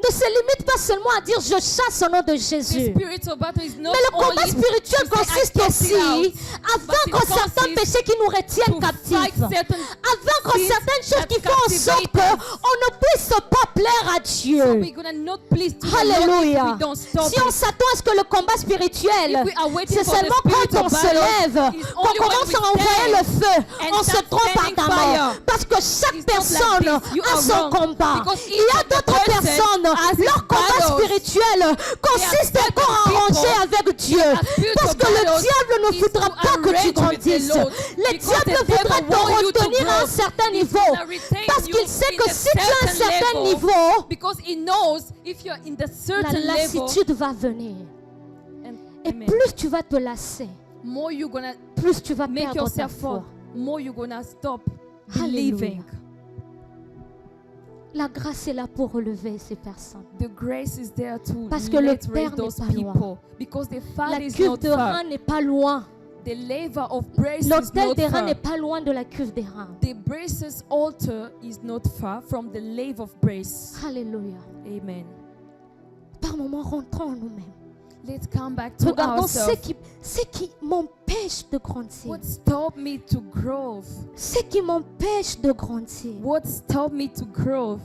Speaker 1: ne se limite pas seulement à dire je chasse au nom de
Speaker 2: The
Speaker 1: Jésus.
Speaker 2: spiritual battle is not
Speaker 1: Mais le combat
Speaker 2: only
Speaker 1: spirituel
Speaker 2: to say,
Speaker 1: consiste
Speaker 2: I cast it
Speaker 1: aussi
Speaker 2: out,
Speaker 1: à
Speaker 2: but
Speaker 1: vaincre
Speaker 2: it
Speaker 1: certains
Speaker 2: consists
Speaker 1: péchés qui nous retiennent
Speaker 2: to fight
Speaker 1: captifs.
Speaker 2: certain
Speaker 1: À vaincre
Speaker 2: sins
Speaker 1: certaines choses
Speaker 2: that
Speaker 1: qui font en sorte
Speaker 2: captivate us.
Speaker 1: qu'on ne puisse pas plaire à
Speaker 2: So
Speaker 1: Dieu.
Speaker 2: we're gonna not please to the Lord
Speaker 1: Alléluia.
Speaker 2: if we don't stop
Speaker 1: Si on
Speaker 2: it.
Speaker 1: s'attend à ce que le combat spirituel,
Speaker 2: If we are waiting
Speaker 1: c'est
Speaker 2: for the
Speaker 1: seulement quand
Speaker 2: spiritual
Speaker 1: on se
Speaker 2: battle,
Speaker 1: lève,
Speaker 2: it's
Speaker 1: qu'on
Speaker 2: only when
Speaker 1: commence
Speaker 2: we
Speaker 1: à envoyer
Speaker 2: stand
Speaker 1: le feu,
Speaker 2: and
Speaker 1: on se
Speaker 2: start
Speaker 1: trompe
Speaker 2: standing
Speaker 1: ardemment.
Speaker 2: fire.
Speaker 1: Parce que chaque
Speaker 2: It's not
Speaker 1: personne
Speaker 2: like this. You
Speaker 1: a
Speaker 2: are
Speaker 1: son
Speaker 2: wrong.
Speaker 1: combat.
Speaker 2: Because
Speaker 1: Il y a
Speaker 2: each of the
Speaker 1: d'autres
Speaker 2: person
Speaker 1: personnes,
Speaker 2: has his
Speaker 1: leur combat
Speaker 2: battles.
Speaker 1: spirituel consiste
Speaker 2: They are
Speaker 1: encore à
Speaker 2: certain
Speaker 1: ranger
Speaker 2: people
Speaker 1: avec Dieu.
Speaker 2: that are spiritual
Speaker 1: Parce que le
Speaker 2: battles
Speaker 1: diable ne
Speaker 2: is
Speaker 1: voudra
Speaker 2: to
Speaker 1: pas que tu
Speaker 2: arrange with the
Speaker 1: grandisses.
Speaker 2: Lord.
Speaker 1: Le
Speaker 2: Because
Speaker 1: diable
Speaker 2: the
Speaker 1: voudra
Speaker 2: devil
Speaker 1: te
Speaker 2: want you to
Speaker 1: retenir à un
Speaker 2: grow.
Speaker 1: certain
Speaker 2: He's
Speaker 1: niveau.
Speaker 2: gonna retain
Speaker 1: Parce
Speaker 2: you
Speaker 1: qu'il sait
Speaker 2: in
Speaker 1: que
Speaker 2: a
Speaker 1: si tu as un
Speaker 2: certain
Speaker 1: certain
Speaker 2: level.
Speaker 1: niveau,
Speaker 2: Because he knows if you're in the
Speaker 1: la
Speaker 2: certain level,
Speaker 1: lassitude va venir.
Speaker 2: and,
Speaker 1: Et
Speaker 2: amen,
Speaker 1: plus tu vas te lasser,
Speaker 2: more you're gonna
Speaker 1: plus tu vas
Speaker 2: make
Speaker 1: perdre ta
Speaker 2: yourself fall,
Speaker 1: foi.
Speaker 2: more you're gonna stop
Speaker 1: Alléluia.
Speaker 2: believing.
Speaker 1: La grâce est là pour relever ces personnes.
Speaker 2: The grace is there to
Speaker 1: Parce que le
Speaker 2: let
Speaker 1: Père
Speaker 2: raise
Speaker 1: n'est
Speaker 2: those
Speaker 1: pas
Speaker 2: people.
Speaker 1: loin.
Speaker 2: Because the
Speaker 1: La
Speaker 2: Father is
Speaker 1: cuve
Speaker 2: not
Speaker 1: de
Speaker 2: far.
Speaker 1: reins n'est pas loin.
Speaker 2: The laver of braces is
Speaker 1: L'autel
Speaker 2: not
Speaker 1: des reins
Speaker 2: far.
Speaker 1: n'est pas loin de la cuve des reins.
Speaker 2: The braces altar is not far from the lave of brace.
Speaker 1: Alléluia.
Speaker 2: Amen.
Speaker 1: Par moments, rentrons en nous-mêmes.
Speaker 2: Let's come back to
Speaker 1: Regardons ce
Speaker 2: ourselves.
Speaker 1: qui m'empêche de grandir.
Speaker 2: What stopped me to grow?
Speaker 1: Ce qui m'empêche de grandir.
Speaker 2: What stopped me to grow?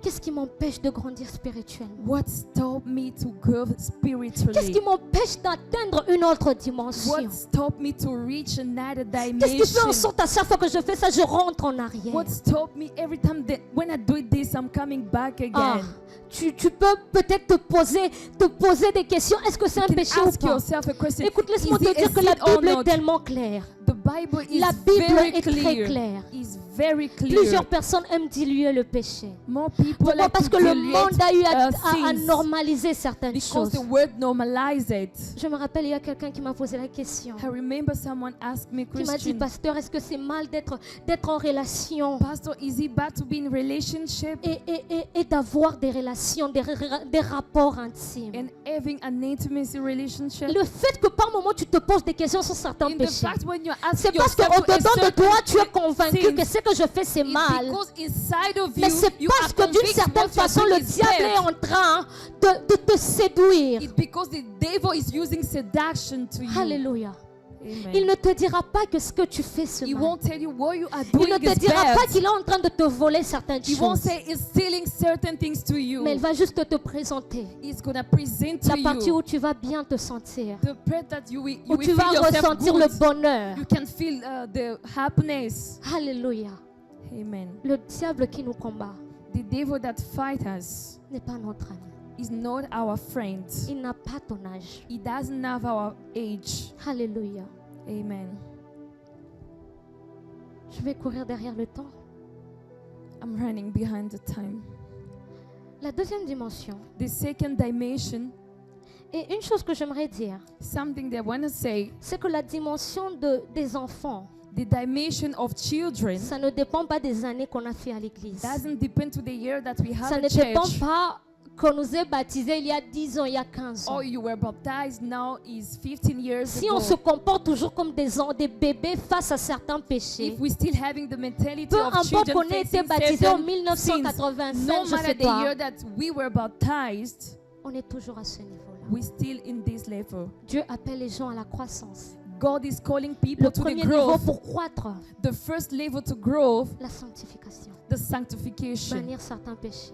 Speaker 1: Qu'est-ce qui m'empêche de grandir spirituellement?
Speaker 2: What stopped me to grow
Speaker 1: Qu'est-ce
Speaker 2: spiritually?
Speaker 1: qui m'empêche d'atteindre une autre dimension?
Speaker 2: What stopped me to reach another
Speaker 1: Qu'est-ce qui fait en
Speaker 2: dimension?
Speaker 1: sorte à chaque fois que je fais ça, je rentre en arrière?
Speaker 2: What stopped me every time that when I do this, I'm coming back
Speaker 1: Ah,
Speaker 2: again?
Speaker 1: tu peux peut-être te poser des questions. Est-ce que c'est un
Speaker 2: You
Speaker 1: péché
Speaker 2: can
Speaker 1: ou
Speaker 2: ask
Speaker 1: pas?
Speaker 2: yourself a question.
Speaker 1: Écoute, laisse-moi
Speaker 2: Is
Speaker 1: te
Speaker 2: it a
Speaker 1: dire que la
Speaker 2: sin or
Speaker 1: Bible est
Speaker 2: not?
Speaker 1: tellement claire.
Speaker 2: The Bible is
Speaker 1: La Bible
Speaker 2: very
Speaker 1: est très
Speaker 2: clear.
Speaker 1: claire.
Speaker 2: Is very clear.
Speaker 1: Plusieurs personnes aiment diluer le péché.
Speaker 2: More people
Speaker 1: Pourquoi?
Speaker 2: like
Speaker 1: Parce
Speaker 2: to
Speaker 1: que le
Speaker 2: dilute,
Speaker 1: monde a eu à
Speaker 2: sins
Speaker 1: normaliser certaines
Speaker 2: because
Speaker 1: choses.
Speaker 2: the word normalize it.
Speaker 1: Je me rappelle, il y a quelqu'un qui m'a posé la question.
Speaker 2: I remember someone asked me,
Speaker 1: Qui m'a dit,
Speaker 2: Christian,
Speaker 1: pasteur, est-ce que c'est mal d'être en relation
Speaker 2: Pastor, is it bad to be in relationship
Speaker 1: et d'avoir des relations, des rapports intimes?
Speaker 2: and having an intimacy relationship?
Speaker 1: Le fait que par moment tu te poses des questions sur certains
Speaker 2: In the
Speaker 1: péchés,
Speaker 2: fact when you ask
Speaker 1: c'est parce
Speaker 2: yourself to
Speaker 1: qu'au-dedans de
Speaker 2: a
Speaker 1: toi,
Speaker 2: certain
Speaker 1: tu es convaincu
Speaker 2: sins,
Speaker 1: que ce que je fais, c'est
Speaker 2: it's
Speaker 1: mal.
Speaker 2: because inside of
Speaker 1: Mais
Speaker 2: you,
Speaker 1: c'est
Speaker 2: you
Speaker 1: parce
Speaker 2: are
Speaker 1: que d'une
Speaker 2: convinced
Speaker 1: certaine
Speaker 2: what you're
Speaker 1: façon,
Speaker 2: doing
Speaker 1: le
Speaker 2: is
Speaker 1: diable est
Speaker 2: bad.
Speaker 1: en train de te séduire.
Speaker 2: It's because the devil is using seduction to you.
Speaker 1: Alléluia.
Speaker 2: Amen.
Speaker 1: Il ne te dira pas que ce que tu fais, c'est
Speaker 2: He
Speaker 1: mal.
Speaker 2: won't tell you what you are
Speaker 1: Il
Speaker 2: doing
Speaker 1: ne te
Speaker 2: is
Speaker 1: dira
Speaker 2: bad.
Speaker 1: pas qu'il est en train de te voler certaines
Speaker 2: He won't
Speaker 1: choses.
Speaker 2: say he's stealing certain things to you.
Speaker 1: Mais il va juste te présenter
Speaker 2: He's gonna present
Speaker 1: la
Speaker 2: to
Speaker 1: partie
Speaker 2: you
Speaker 1: où tu vas bien te sentir,
Speaker 2: the part that you
Speaker 1: où
Speaker 2: will
Speaker 1: tu vas
Speaker 2: feel yourself
Speaker 1: ressentir
Speaker 2: good.
Speaker 1: le bonheur.
Speaker 2: You can feel the happiness.
Speaker 1: Alléluia.
Speaker 2: Amen.
Speaker 1: Le diable qui nous combat
Speaker 2: The devil that fights us
Speaker 1: n'est pas notre ami.
Speaker 2: is not our friend.
Speaker 1: Il n'a pas ton âge.
Speaker 2: He doesn't have our age.
Speaker 1: Alléluia.
Speaker 2: Amen.
Speaker 1: Je vais courir derrière le temps.
Speaker 2: I'm running behind the time.
Speaker 1: La deuxième dimension.
Speaker 2: The second dimension,
Speaker 1: Et une chose que j'aimerais dire,
Speaker 2: something that I want to say,
Speaker 1: c'est que la dimension des enfants,
Speaker 2: the dimension of children
Speaker 1: ça ne dépend pas des années qu'on a fait à l'église.
Speaker 2: doesn't depend to the year that we
Speaker 1: Ça
Speaker 2: have
Speaker 1: ne
Speaker 2: a
Speaker 1: dépend
Speaker 2: church.
Speaker 1: pas qu'on nous ait baptisés il y a 10 ans, il y a 15 ans.
Speaker 2: Or you were baptized now is 15 years
Speaker 1: Si
Speaker 2: ago.
Speaker 1: on se comporte toujours comme des bébés face à certains péchés,
Speaker 2: If we still having the mentality
Speaker 1: peu
Speaker 2: of
Speaker 1: importe
Speaker 2: children
Speaker 1: qu'on ait été
Speaker 2: facing
Speaker 1: baptisé en
Speaker 2: certain
Speaker 1: 1985,
Speaker 2: sins, no
Speaker 1: je
Speaker 2: matter
Speaker 1: sais
Speaker 2: the
Speaker 1: pas,
Speaker 2: year that we were baptized,
Speaker 1: on est toujours à ce niveau-là.
Speaker 2: we still in this level.
Speaker 1: Dieu appelle les gens à la croissance.
Speaker 2: God is calling people
Speaker 1: Le
Speaker 2: to the
Speaker 1: premier niveau
Speaker 2: growth.
Speaker 1: pour croître,
Speaker 2: The first level to growth,
Speaker 1: la sanctification,
Speaker 2: the sanctification.
Speaker 1: bannir certains péchés.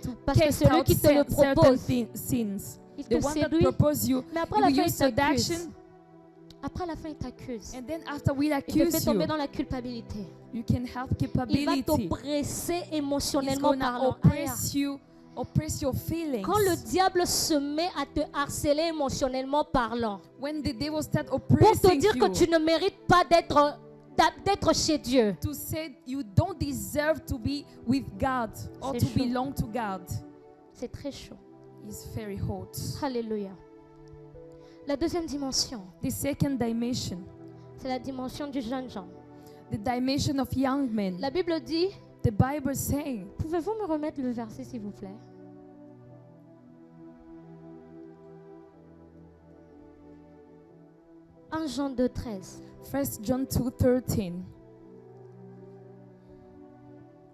Speaker 2: To
Speaker 1: Parce que
Speaker 2: cast
Speaker 1: celui
Speaker 2: out
Speaker 1: qui te le
Speaker 2: certain
Speaker 1: propose,
Speaker 2: sins.
Speaker 1: il
Speaker 2: The
Speaker 1: te
Speaker 2: one that
Speaker 1: séduit,
Speaker 2: propose you,
Speaker 1: mais après
Speaker 2: he
Speaker 1: la
Speaker 2: will
Speaker 1: fin,
Speaker 2: use
Speaker 1: il t'accuse.
Speaker 2: seduction,
Speaker 1: Après la fin, il t'accuse.
Speaker 2: and then after will
Speaker 1: Il te fait
Speaker 2: accuse
Speaker 1: tomber
Speaker 2: you.
Speaker 1: dans la culpabilité.
Speaker 2: You can have
Speaker 1: Il va
Speaker 2: capability.
Speaker 1: t'oppresser
Speaker 2: He's
Speaker 1: émotionnellement
Speaker 2: gonna
Speaker 1: parlant.
Speaker 2: oppress your feelings.
Speaker 1: Quand le diable se met à te harceler émotionnellement parlant,
Speaker 2: When the devil start
Speaker 1: pour te
Speaker 2: oppressing
Speaker 1: dire que
Speaker 2: you,
Speaker 1: tu ne mérites pas d'être chez Dieu,
Speaker 2: to say you don't deserve to be with God or
Speaker 1: C'est
Speaker 2: to
Speaker 1: chaud.
Speaker 2: belong to God,
Speaker 1: c'est très chaud.
Speaker 2: is very hot.
Speaker 1: Alléluia. La deuxième dimension,
Speaker 2: The second dimension,
Speaker 1: c'est la dimension du jeune Jean.
Speaker 2: the dimension of young men.
Speaker 1: La Bible dit,
Speaker 2: The Bible saying,
Speaker 1: pouvez-vous me remettre le verset s'il vous plaît? « 1 Jean 2,13 »
Speaker 2: 1 John 2:13.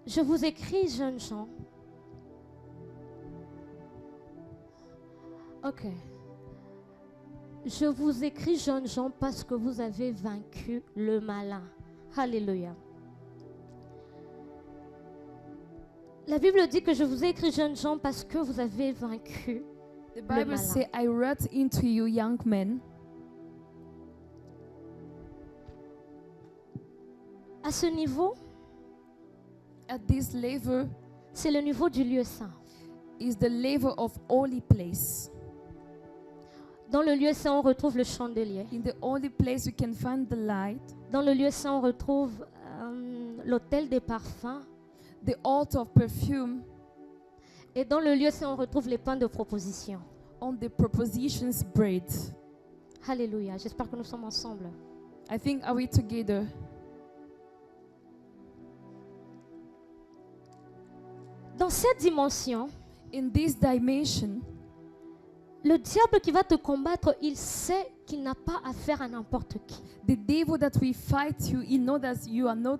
Speaker 1: Je vous écris, jeunes gens. Ok. Je vous écris, jeunes gens, parce que vous avez vaincu le malin. Alléluia. La Bible dit que je vous ai écrit, jeunes gens, parce que vous avez vaincu.
Speaker 2: The
Speaker 1: malin.
Speaker 2: Bible says, I wrote into you, young men.
Speaker 1: À ce niveau,
Speaker 2: At this level
Speaker 1: c'est le niveau du lieu saint.
Speaker 2: is the level of holy place.
Speaker 1: Dans le lieu saint, on retrouve le chandelier.
Speaker 2: In the holy place, you can find the light,
Speaker 1: Dans le lieu saint, on retrouve l'autel des parfums.
Speaker 2: the altar of perfume,
Speaker 1: Et dans le lieu saint, on retrouve les pains de proposition.
Speaker 2: on the propositions bread.
Speaker 1: Alléluia. J'espère que nous sommes ensemble.
Speaker 2: I think, are we together?
Speaker 1: Dans cette dimension,
Speaker 2: In this dimension,
Speaker 1: le diable qui va te combattre, il sait qu'il n'a pas affaire à n'importe qui.
Speaker 2: the devil that will fight you, he knows that you are not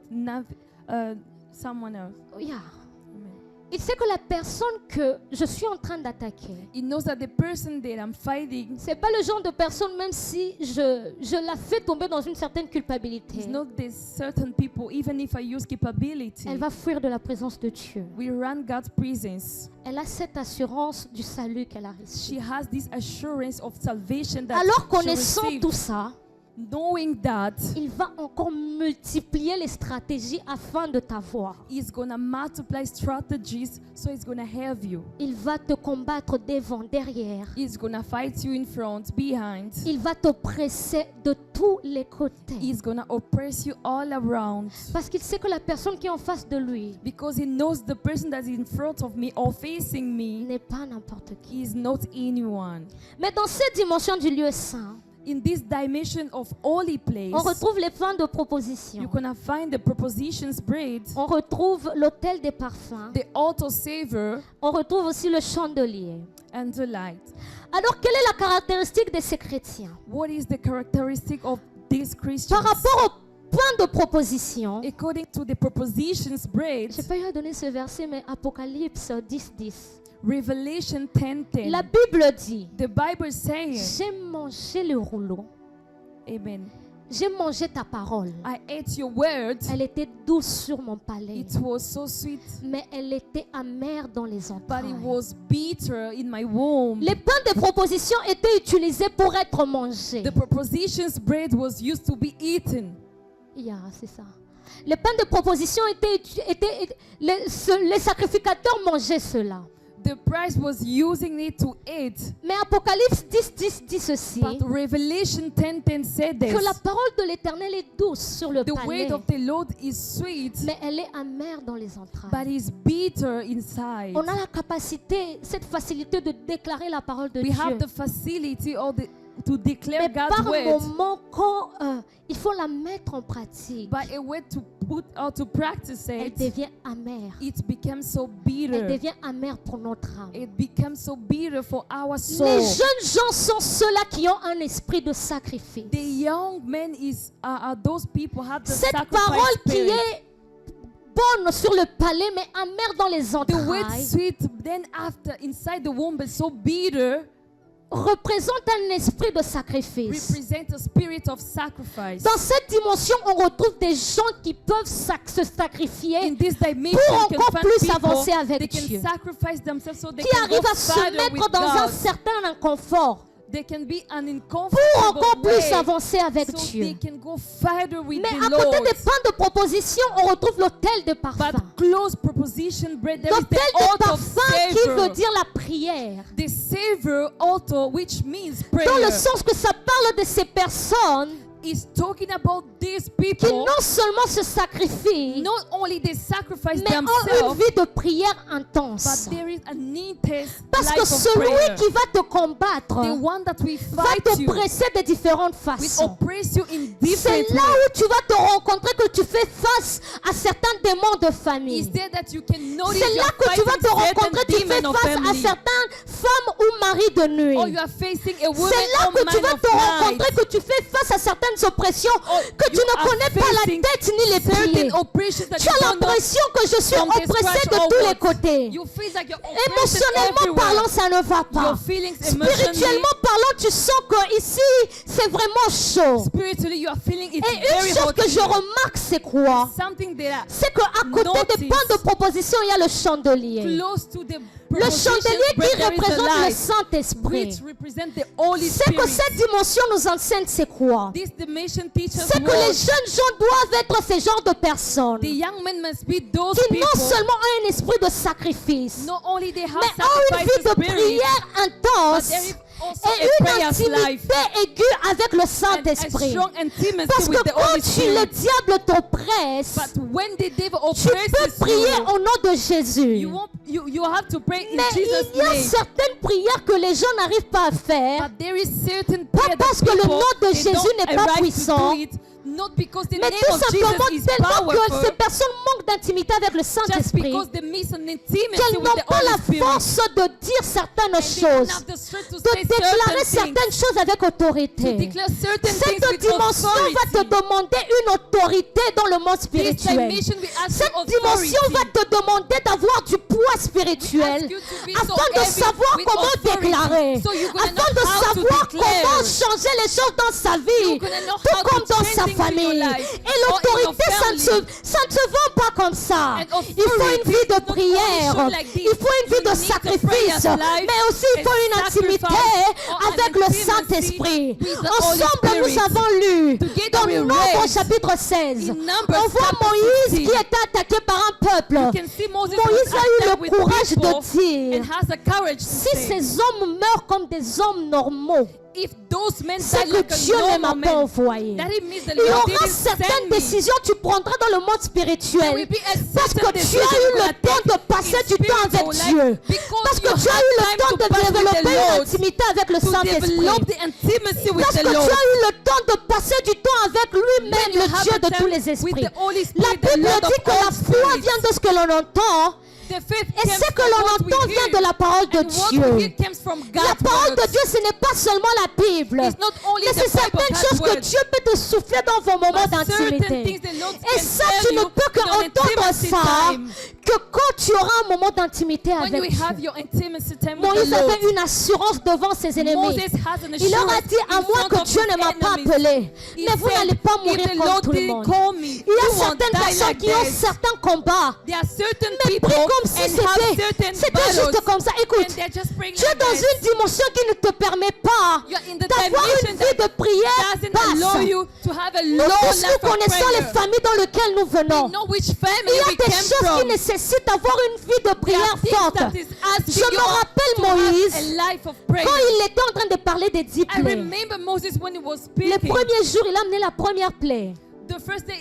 Speaker 2: someone else.
Speaker 1: Yeah.
Speaker 2: Amen.
Speaker 1: Il sait que la personne que je suis en train d'attaquer,
Speaker 2: He knows that the person that I'm fighting
Speaker 1: c'est pas le genre de personne, même si je la fais tomber dans une certaine culpabilité,
Speaker 2: is not the certain people, even if I use capability.
Speaker 1: elle va fuir de la présence de Dieu.
Speaker 2: We run God's presence.
Speaker 1: Elle a cette assurance du salut qu'elle a reçu.
Speaker 2: She has this assurance of salvation that
Speaker 1: Alors
Speaker 2: she
Speaker 1: connaissant
Speaker 2: received.
Speaker 1: tout ça,
Speaker 2: Knowing that
Speaker 1: il va encore multiplier les stratégies afin de t'avoir.
Speaker 2: He's gonna multiply strategies, so He's gonna have you.
Speaker 1: Il va te combattre devant, derrière.
Speaker 2: He's gonna fight you in front, behind.
Speaker 1: Il va t'oppresser de tous les côtés.
Speaker 2: He's gonna oppress you all around.
Speaker 1: Parce qu'il sait que la personne qui est en face de lui
Speaker 2: Because He knows the person that is in front of me or facing me
Speaker 1: n'est pas n'importe qui.
Speaker 2: is not anyone.
Speaker 1: Mais dans cette dimension du lieu saint,
Speaker 2: In this dimension of holy place,
Speaker 1: on retrouve les pains de proposition.
Speaker 2: you're gonna find the propositions bread,
Speaker 1: On retrouve l'autel des parfums.
Speaker 2: the altar savor,
Speaker 1: On retrouve aussi le chandelier.
Speaker 2: and the light.
Speaker 1: Alors, quelle est la caractéristique de ces chrétiens?
Speaker 2: What is the characteristic of these Christians?
Speaker 1: Par rapport au point de proposition,
Speaker 2: According to the propositions bread,
Speaker 1: je n'ai pas eu à donner ce verset, mais Apocalypse 10:10.
Speaker 2: Revelation 10:10.
Speaker 1: La Bible dit,
Speaker 2: The Bible says,
Speaker 1: j'ai mangé le rouleau,
Speaker 2: Amen.
Speaker 1: j'ai mangé ta parole.
Speaker 2: I ate your word.
Speaker 1: Elle était douce sur mon palais,
Speaker 2: It was so sweet,
Speaker 1: mais elle était amère dans les
Speaker 2: but it
Speaker 1: entrailles.
Speaker 2: was bitter in my womb.
Speaker 1: Les pains de proposition étaient utilisés pour être mangés.
Speaker 2: The propositions bread was used to be eaten.
Speaker 1: Yeah, c'est ça. Les pains de proposition les sacrificateurs mangeaient cela.
Speaker 2: The priest was using it to eat.
Speaker 1: Mais Apocalypse 10:10 dit ceci,
Speaker 2: But Revelation 10:10 said this.
Speaker 1: que la parole de l'Éternel est douce sur le
Speaker 2: The
Speaker 1: palais,
Speaker 2: word of the Lord is sweet,
Speaker 1: mais elle est amère dans les entrailles.
Speaker 2: but is bitter inside.
Speaker 1: On a la capacité, cette facilité de déclarer la parole de
Speaker 2: We
Speaker 1: Dieu.
Speaker 2: have the facility to declare
Speaker 1: Mais
Speaker 2: God's
Speaker 1: par
Speaker 2: word,
Speaker 1: moment, quand il faut la mettre en pratique,
Speaker 2: but a way to put or to practice
Speaker 1: elle
Speaker 2: it,
Speaker 1: devient amère.
Speaker 2: it becomes so
Speaker 1: Elle
Speaker 2: bitter.
Speaker 1: devient amère pour notre âme.
Speaker 2: It becomes so bitter for our soul.
Speaker 1: Les jeunes gens sont ceux-là qui ont un esprit de sacrifice.
Speaker 2: The young men are those people have the
Speaker 1: Cette
Speaker 2: sacrifice
Speaker 1: parole qui
Speaker 2: spirit.
Speaker 1: est bonne sur le palais, mais amère dans les
Speaker 2: The word
Speaker 1: entrailles,
Speaker 2: sweet, then after inside the womb is so bitter.
Speaker 1: représente un esprit de sacrifice.
Speaker 2: represent a spirit of sacrifice.
Speaker 1: Dans cette dimension, on retrouve des gens qui peuvent se sacrifier,
Speaker 2: In this dimension,
Speaker 1: pour
Speaker 2: you can
Speaker 1: encore
Speaker 2: find
Speaker 1: plus
Speaker 2: people
Speaker 1: avancer avec
Speaker 2: they can
Speaker 1: Dieu,
Speaker 2: sacrifice themselves so they
Speaker 1: qui
Speaker 2: can go
Speaker 1: arrivent à se
Speaker 2: farther
Speaker 1: mettre
Speaker 2: with
Speaker 1: dans un
Speaker 2: God.
Speaker 1: certain inconfort
Speaker 2: They can be an
Speaker 1: pour
Speaker 2: uncomfortable
Speaker 1: encore plus
Speaker 2: way
Speaker 1: avancer avec
Speaker 2: so
Speaker 1: Dieu.
Speaker 2: they can go farther with
Speaker 1: Mais
Speaker 2: the
Speaker 1: à côté
Speaker 2: Lord.
Speaker 1: des pains de proposition, on retrouve l'autel de parfum.
Speaker 2: But close proposition bread, there is
Speaker 1: L'autel
Speaker 2: the
Speaker 1: de
Speaker 2: altar of
Speaker 1: parfum qui veut
Speaker 2: savor.
Speaker 1: dire la prière.
Speaker 2: The savor altar, which means
Speaker 1: Dans
Speaker 2: prayer,
Speaker 1: le sens que ça parle de ces personnes
Speaker 2: is talking about these
Speaker 1: qui
Speaker 2: people.
Speaker 1: non seulement se sacrifient,
Speaker 2: Not only they sacrifice
Speaker 1: mais ont une
Speaker 2: themselves,
Speaker 1: vie de prière
Speaker 2: but
Speaker 1: intense.
Speaker 2: there is an intense
Speaker 1: Parce que
Speaker 2: life of
Speaker 1: celui
Speaker 2: prayer.
Speaker 1: qui va te combattre
Speaker 2: The one that will
Speaker 1: va
Speaker 2: fight
Speaker 1: te
Speaker 2: you
Speaker 1: presser de différentes
Speaker 2: will
Speaker 1: façons.
Speaker 2: oppress you in
Speaker 1: C'est
Speaker 2: different
Speaker 1: là
Speaker 2: ways.
Speaker 1: où tu vas te rencontrer que tu fais face à certains démons de
Speaker 2: Is
Speaker 1: famille.
Speaker 2: there that you can notice
Speaker 1: C'est là
Speaker 2: you're
Speaker 1: que tu vas
Speaker 2: fighting
Speaker 1: te
Speaker 2: certain
Speaker 1: rencontrer, tu fais
Speaker 2: demon of
Speaker 1: face à
Speaker 2: family,
Speaker 1: certaines femmes ou maris de
Speaker 2: or you
Speaker 1: nuit.
Speaker 2: are facing a woman
Speaker 1: C'est là
Speaker 2: or
Speaker 1: que tu
Speaker 2: man
Speaker 1: vas
Speaker 2: of
Speaker 1: te rencontrer,
Speaker 2: night,
Speaker 1: que tu fais face à certaines oppressions
Speaker 2: or
Speaker 1: que tu
Speaker 2: you
Speaker 1: ne
Speaker 2: are
Speaker 1: connais pas la
Speaker 2: facing
Speaker 1: tête ni les pieds.
Speaker 2: certain oppressions that
Speaker 1: Tu
Speaker 2: you
Speaker 1: as
Speaker 2: don't know.
Speaker 1: l'impression que je suis
Speaker 2: from the
Speaker 1: oppressée
Speaker 2: scratch
Speaker 1: de
Speaker 2: or
Speaker 1: tous les
Speaker 2: what.
Speaker 1: côtés.
Speaker 2: You feel like you're oppressed
Speaker 1: Émotionnellement
Speaker 2: everywhere.
Speaker 1: parlant, ça ne va pas.
Speaker 2: Your feelings emotionally,
Speaker 1: Spirituellement parlant, tu sens que ici, c'est vraiment chaud.
Speaker 2: spiritually, you are feeling it's
Speaker 1: Et
Speaker 2: very
Speaker 1: une chose
Speaker 2: hot
Speaker 1: que je
Speaker 2: here.
Speaker 1: remarque, c'est quoi?
Speaker 2: Something that
Speaker 1: C'est qu'à côté des
Speaker 2: Notice.
Speaker 1: pains de proposition, il y a le chandelier.
Speaker 2: close to the
Speaker 1: Le
Speaker 2: proposition
Speaker 1: chandelier
Speaker 2: bread,
Speaker 1: qui
Speaker 2: there is the
Speaker 1: représente le
Speaker 2: light,
Speaker 1: Saint-Esprit.
Speaker 2: which represent the Holy
Speaker 1: C'est que
Speaker 2: Spirit.
Speaker 1: cette dimension nous enseigne, c'est quoi?
Speaker 2: This dimension teaches
Speaker 1: C'est que les
Speaker 2: what
Speaker 1: jeunes gens doivent être ces genres de personnes
Speaker 2: the young men must be those
Speaker 1: qui
Speaker 2: people.
Speaker 1: non seulement ont un esprit de sacrifice,
Speaker 2: Not only they have
Speaker 1: mais ont une vie
Speaker 2: sacrifice
Speaker 1: de
Speaker 2: spirit,
Speaker 1: prière
Speaker 2: but
Speaker 1: intense
Speaker 2: there is also
Speaker 1: et
Speaker 2: a
Speaker 1: une
Speaker 2: prayer's life
Speaker 1: intimité aiguë avec le
Speaker 2: and a
Speaker 1: Saint-Esprit.
Speaker 2: strong intimacy
Speaker 1: Parce
Speaker 2: with
Speaker 1: que
Speaker 2: the
Speaker 1: quand
Speaker 2: Holy
Speaker 1: le
Speaker 2: Spirit.
Speaker 1: diable t'oppresse,
Speaker 2: But when the devil
Speaker 1: tu peux
Speaker 2: oppresses
Speaker 1: prier
Speaker 2: you,
Speaker 1: au nom de Jésus.
Speaker 2: you have to pray in
Speaker 1: Mais
Speaker 2: Jesus'
Speaker 1: il y a
Speaker 2: name.
Speaker 1: certaines prières que les gens n'arrivent pas à faire.
Speaker 2: But there is certain
Speaker 1: Pas
Speaker 2: prayer that
Speaker 1: parce que le
Speaker 2: people,
Speaker 1: nom de
Speaker 2: they
Speaker 1: Jésus
Speaker 2: don't
Speaker 1: n'est pas
Speaker 2: arrive to
Speaker 1: puissant,
Speaker 2: do it, not because the
Speaker 1: mais
Speaker 2: name
Speaker 1: tout
Speaker 2: of
Speaker 1: simplement
Speaker 2: Jesus is
Speaker 1: tellement que ces
Speaker 2: powerful,
Speaker 1: personnes manquent d'intimité avec le
Speaker 2: just
Speaker 1: Saint-Esprit
Speaker 2: because they miss an intimacy
Speaker 1: qu'elles
Speaker 2: with
Speaker 1: n'ont
Speaker 2: the
Speaker 1: pas
Speaker 2: Holy
Speaker 1: la
Speaker 2: Spirit.
Speaker 1: force de dire certaines
Speaker 2: And they don't
Speaker 1: choses,
Speaker 2: have the strength to
Speaker 1: de
Speaker 2: say
Speaker 1: déclarer
Speaker 2: certain things,
Speaker 1: certaines choses avec
Speaker 2: to
Speaker 1: autorité.
Speaker 2: declare certain things
Speaker 1: Cette
Speaker 2: with
Speaker 1: dimension va te
Speaker 2: authority.
Speaker 1: demander une autorité dans le monde
Speaker 2: This
Speaker 1: spirituel.
Speaker 2: dimension will ask
Speaker 1: Cette
Speaker 2: for
Speaker 1: dimension va
Speaker 2: authority.
Speaker 1: te demander d'avoir du poids
Speaker 2: We
Speaker 1: spirituel
Speaker 2: ask you to be so
Speaker 1: afin de
Speaker 2: heavy
Speaker 1: savoir
Speaker 2: with
Speaker 1: comment
Speaker 2: authority.
Speaker 1: déclarer,
Speaker 2: So you're gonna
Speaker 1: afin
Speaker 2: know
Speaker 1: de
Speaker 2: how to
Speaker 1: savoir
Speaker 2: declare.
Speaker 1: comment changer les choses dans sa vie,
Speaker 2: You're gonna know
Speaker 1: tout
Speaker 2: how to
Speaker 1: comme dans
Speaker 2: change
Speaker 1: sa
Speaker 2: things in your
Speaker 1: famille.
Speaker 2: life
Speaker 1: Et
Speaker 2: or in your
Speaker 1: l'autorité, ça ne
Speaker 2: family.
Speaker 1: se vend pas comme ça.
Speaker 2: And
Speaker 1: Il faut une
Speaker 2: authority
Speaker 1: vie de
Speaker 2: is not only
Speaker 1: prière,
Speaker 2: shown like this.
Speaker 1: il faut une vie
Speaker 2: You
Speaker 1: de
Speaker 2: need a
Speaker 1: sacrifice,
Speaker 2: prayer's life,
Speaker 1: mais aussi il
Speaker 2: a
Speaker 1: faut une intimité
Speaker 2: sacrifice, or an
Speaker 1: avec le
Speaker 2: intimacy
Speaker 1: Saint-Esprit.
Speaker 2: with the Holy
Speaker 1: Ensemble, nous
Speaker 2: Spirit.
Speaker 1: avons lu
Speaker 2: Together
Speaker 1: dans
Speaker 2: we
Speaker 1: Nombre
Speaker 2: read
Speaker 1: chapitre 16,
Speaker 2: in Numbers
Speaker 1: on voit
Speaker 2: chapter
Speaker 1: Moïse
Speaker 2: 16.
Speaker 1: qui était attaqué par un peuple.
Speaker 2: You can see Moses
Speaker 1: Moïse
Speaker 2: was
Speaker 1: a eu
Speaker 2: attacked
Speaker 1: le
Speaker 2: with
Speaker 1: courage
Speaker 2: people
Speaker 1: de dire,
Speaker 2: and has the courage to
Speaker 1: si
Speaker 2: say,
Speaker 1: ces hommes meurent comme des hommes normaux,
Speaker 2: if those men
Speaker 1: c'est
Speaker 2: die
Speaker 1: que
Speaker 2: like a
Speaker 1: Dieu ne m'a
Speaker 2: normal
Speaker 1: pas
Speaker 2: man,
Speaker 1: envoyé.
Speaker 2: that it means the
Speaker 1: Il y
Speaker 2: Lord
Speaker 1: aura
Speaker 2: didn't
Speaker 1: certaines
Speaker 2: send me.
Speaker 1: décisions que tu prendras dans le monde
Speaker 2: There
Speaker 1: spirituel
Speaker 2: will be a
Speaker 1: parce que
Speaker 2: certain
Speaker 1: tu
Speaker 2: decision
Speaker 1: as eu
Speaker 2: you're
Speaker 1: le
Speaker 2: gonna
Speaker 1: temps
Speaker 2: take
Speaker 1: de passer
Speaker 2: in
Speaker 1: du temps avec
Speaker 2: spiritual
Speaker 1: Dieu.
Speaker 2: life because
Speaker 1: Parce que
Speaker 2: you
Speaker 1: tu as
Speaker 2: have
Speaker 1: eu le
Speaker 2: time
Speaker 1: temps
Speaker 2: to
Speaker 1: de
Speaker 2: pass with
Speaker 1: développer
Speaker 2: the
Speaker 1: une
Speaker 2: Lord,
Speaker 1: intimité avec le
Speaker 2: to
Speaker 1: Saint-Esprit.
Speaker 2: develop the intimacy with
Speaker 1: Parce
Speaker 2: the
Speaker 1: que tu
Speaker 2: Lord.
Speaker 1: as eu le temps de passer du temps avec lui-même,
Speaker 2: When you
Speaker 1: le
Speaker 2: have
Speaker 1: Dieu
Speaker 2: a
Speaker 1: de
Speaker 2: time
Speaker 1: tous les
Speaker 2: with
Speaker 1: esprits.
Speaker 2: the Holy
Speaker 1: La
Speaker 2: Spirit, the
Speaker 1: Bible
Speaker 2: Lord of
Speaker 1: dit que la
Speaker 2: all
Speaker 1: foi
Speaker 2: spirits.
Speaker 1: vient de ce que l'on entend
Speaker 2: The faith
Speaker 1: et
Speaker 2: comes
Speaker 1: ce que
Speaker 2: from
Speaker 1: l'on
Speaker 2: what we
Speaker 1: entend
Speaker 2: hear.
Speaker 1: vient de la parole de
Speaker 2: And what we
Speaker 1: Dieu.
Speaker 2: hear comes from
Speaker 1: La
Speaker 2: God's
Speaker 1: parole de
Speaker 2: word.
Speaker 1: Dieu, ce n'est pas seulement la Bible,
Speaker 2: It's not only
Speaker 1: mais
Speaker 2: the
Speaker 1: c'est
Speaker 2: Bible,
Speaker 1: certaines
Speaker 2: God's
Speaker 1: choses que
Speaker 2: word.
Speaker 1: Dieu peut te souffler dans vos moments
Speaker 2: But certain
Speaker 1: d'intimité.
Speaker 2: things the Lord
Speaker 1: Et
Speaker 2: can
Speaker 1: ça,
Speaker 2: tell
Speaker 1: tu ne
Speaker 2: you
Speaker 1: peux que
Speaker 2: in your
Speaker 1: entendre
Speaker 2: intimacy
Speaker 1: ça
Speaker 2: time.
Speaker 1: que quand tu auras un moment d'intimité
Speaker 2: When
Speaker 1: avec
Speaker 2: you
Speaker 1: Dieu.
Speaker 2: have your intimacy time with
Speaker 1: Moïse
Speaker 2: the Lord,
Speaker 1: avait une assurance devant ses ennemis.
Speaker 2: Moses has an
Speaker 1: Il leur a
Speaker 2: assurance
Speaker 1: dit, à
Speaker 2: in
Speaker 1: moins
Speaker 2: front
Speaker 1: que
Speaker 2: of
Speaker 1: Dieu
Speaker 2: his
Speaker 1: ne m'a pas
Speaker 2: enemies.
Speaker 1: appelé,
Speaker 2: He
Speaker 1: mais vous
Speaker 2: said,
Speaker 1: n'allez pas
Speaker 2: if
Speaker 1: mourir
Speaker 2: the
Speaker 1: comme
Speaker 2: Lord
Speaker 1: tout le
Speaker 2: didn't
Speaker 1: monde.
Speaker 2: call me,
Speaker 1: Il y a
Speaker 2: you won't
Speaker 1: certaines
Speaker 2: die
Speaker 1: personnes
Speaker 2: like
Speaker 1: qui ont
Speaker 2: this.
Speaker 1: certains combats,
Speaker 2: There are certain
Speaker 1: mais
Speaker 2: people
Speaker 1: pris comme si
Speaker 2: and have certain
Speaker 1: c'était juste
Speaker 2: battles
Speaker 1: comme ça. Écoute,
Speaker 2: and they're just praying
Speaker 1: tu es
Speaker 2: like
Speaker 1: dans
Speaker 2: that.
Speaker 1: une dimension qui ne te permet pas
Speaker 2: You're in the
Speaker 1: d'avoir
Speaker 2: dimension
Speaker 1: une vie
Speaker 2: that
Speaker 1: de prière
Speaker 2: doesn't allow
Speaker 1: basse.
Speaker 2: you to have a
Speaker 1: Nous
Speaker 2: low
Speaker 1: tous,
Speaker 2: life
Speaker 1: nous
Speaker 2: of
Speaker 1: connaissons les
Speaker 2: prayer.
Speaker 1: familles dans lesquelles nous
Speaker 2: We
Speaker 1: venons.
Speaker 2: know which
Speaker 1: Il
Speaker 2: family
Speaker 1: y a
Speaker 2: we
Speaker 1: des
Speaker 2: came
Speaker 1: choses qui
Speaker 2: from.
Speaker 1: nécessitent d'avoir une vie de
Speaker 2: There
Speaker 1: prière
Speaker 2: are things
Speaker 1: forte.
Speaker 2: that is asking
Speaker 1: Je me
Speaker 2: you
Speaker 1: rappelle
Speaker 2: to have
Speaker 1: Moïse,
Speaker 2: a life of prayer.
Speaker 1: quand il était en train de parler des 10
Speaker 2: I
Speaker 1: plaies,
Speaker 2: remember Moses when he was
Speaker 1: le
Speaker 2: speaking.
Speaker 1: premier jour, il a amené la première plaie.
Speaker 2: The first day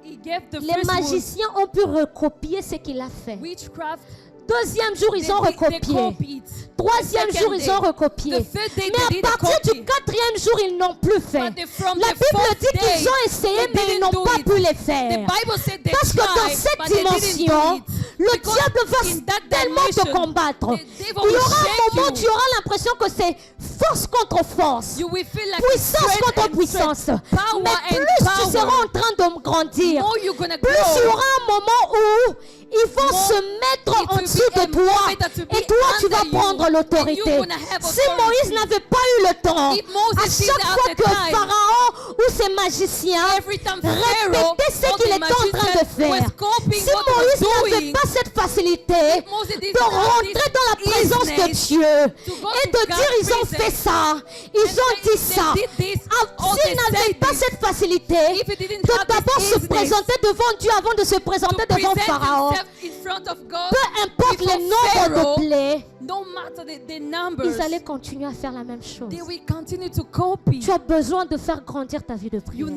Speaker 2: he gave the
Speaker 1: Les
Speaker 2: first word.
Speaker 1: magiciens ont pu recopier ce qu'il a fait.
Speaker 2: Witchcraft.
Speaker 1: Deuxième jour, ils ont
Speaker 2: They
Speaker 1: recopié.
Speaker 2: copied.
Speaker 1: Troisième
Speaker 2: The
Speaker 1: jour,
Speaker 2: second
Speaker 1: ils ont
Speaker 2: day.
Speaker 1: recopié.
Speaker 2: The third day
Speaker 1: Mais
Speaker 2: they
Speaker 1: à
Speaker 2: didn't
Speaker 1: partir du
Speaker 2: copy.
Speaker 1: quatrième jour, ils n'ont plus fait.
Speaker 2: But from
Speaker 1: La
Speaker 2: the
Speaker 1: Bible
Speaker 2: fourth
Speaker 1: dit qu'ils
Speaker 2: day,
Speaker 1: ont essayé,
Speaker 2: they
Speaker 1: mais ils
Speaker 2: didn't
Speaker 1: n'ont
Speaker 2: do
Speaker 1: pas
Speaker 2: it.
Speaker 1: pu les
Speaker 2: The
Speaker 1: faire.
Speaker 2: Bible said they
Speaker 1: Parce que dans
Speaker 2: tried,
Speaker 1: cette
Speaker 2: but they didn't
Speaker 1: dimension,
Speaker 2: do it.
Speaker 1: le
Speaker 2: Because
Speaker 1: diable va
Speaker 2: in that
Speaker 1: tellement te
Speaker 2: dimension,
Speaker 1: combattre.
Speaker 2: the devil
Speaker 1: Il y
Speaker 2: will
Speaker 1: aura un
Speaker 2: shake
Speaker 1: moment où
Speaker 2: you.
Speaker 1: tu auras l'impression que c'est force contre force.
Speaker 2: You will feel like
Speaker 1: Puissance
Speaker 2: strength
Speaker 1: contre
Speaker 2: and
Speaker 1: puissance.
Speaker 2: strength, power
Speaker 1: Mais
Speaker 2: and
Speaker 1: plus tu
Speaker 2: power.
Speaker 1: seras en train de grandir,
Speaker 2: More you're gonna
Speaker 1: plus il y
Speaker 2: grow.
Speaker 1: aura un moment où il Ils vont se mettre en dessous de toi. Et toi, tu vas prendre l'autorité. Si Moïse n'avait pas eu le temps, à chaque fois que Pharaon ou ses magiciens répétaient ce qu'il était en train de faire, si Moïse n'avait pas cette facilité de rentrer dans la présence de Dieu et de dire ils ont fait ça, ils ont dit ça, s'il n'avait pas cette facilité de d'abord se présenter devant Dieu avant de se présenter devant Pharaon, peu importe le nombre de plaies, ils allaient continuer à faire la même chose. Tu as besoin de faire grandir ta vie de prière.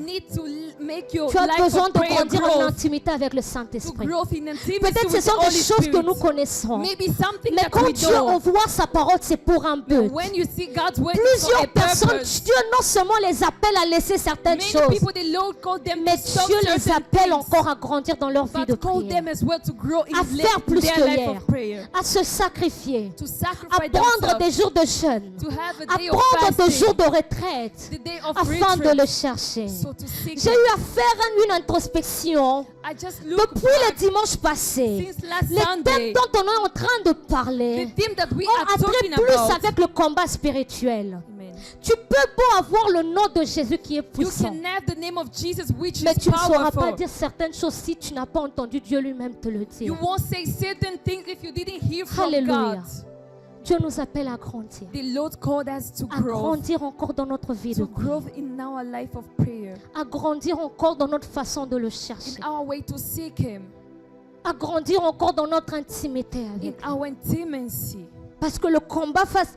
Speaker 1: Tu as besoin de grandir en intimité avec le Saint-Esprit. Peut-être ce sont des choses que nous connaissons. Mais quand Dieu envoie sa parole, c'est pour un but. Plusieurs personnes, Dieu non seulement les appelle à laisser certaines choses, mais Dieu les appelle encore à grandir dans leur vie de prière, à faire plus que hier, à se sacrifier, à prendre des jours de jeûne, à prendre des jours de retraite, afin de le chercher. J'ai eu à faire une introspection depuis le dimanche passé. Les thèmes dont on est en train de parler ont attrait plus avec le combat spirituel. Tu peux beau avoir le nom de Jésus qui est puissant, mais tu ne sauras pas dire certaines choses si tu n'as pas entendu Dieu lui-même te le dire. Alléluia. Dieu nous appelle à grandir. À grandir encore dans notre vie de prière. À grandir encore dans notre façon de le chercher. À grandir encore dans notre intimité avec lui. Parce que le combat face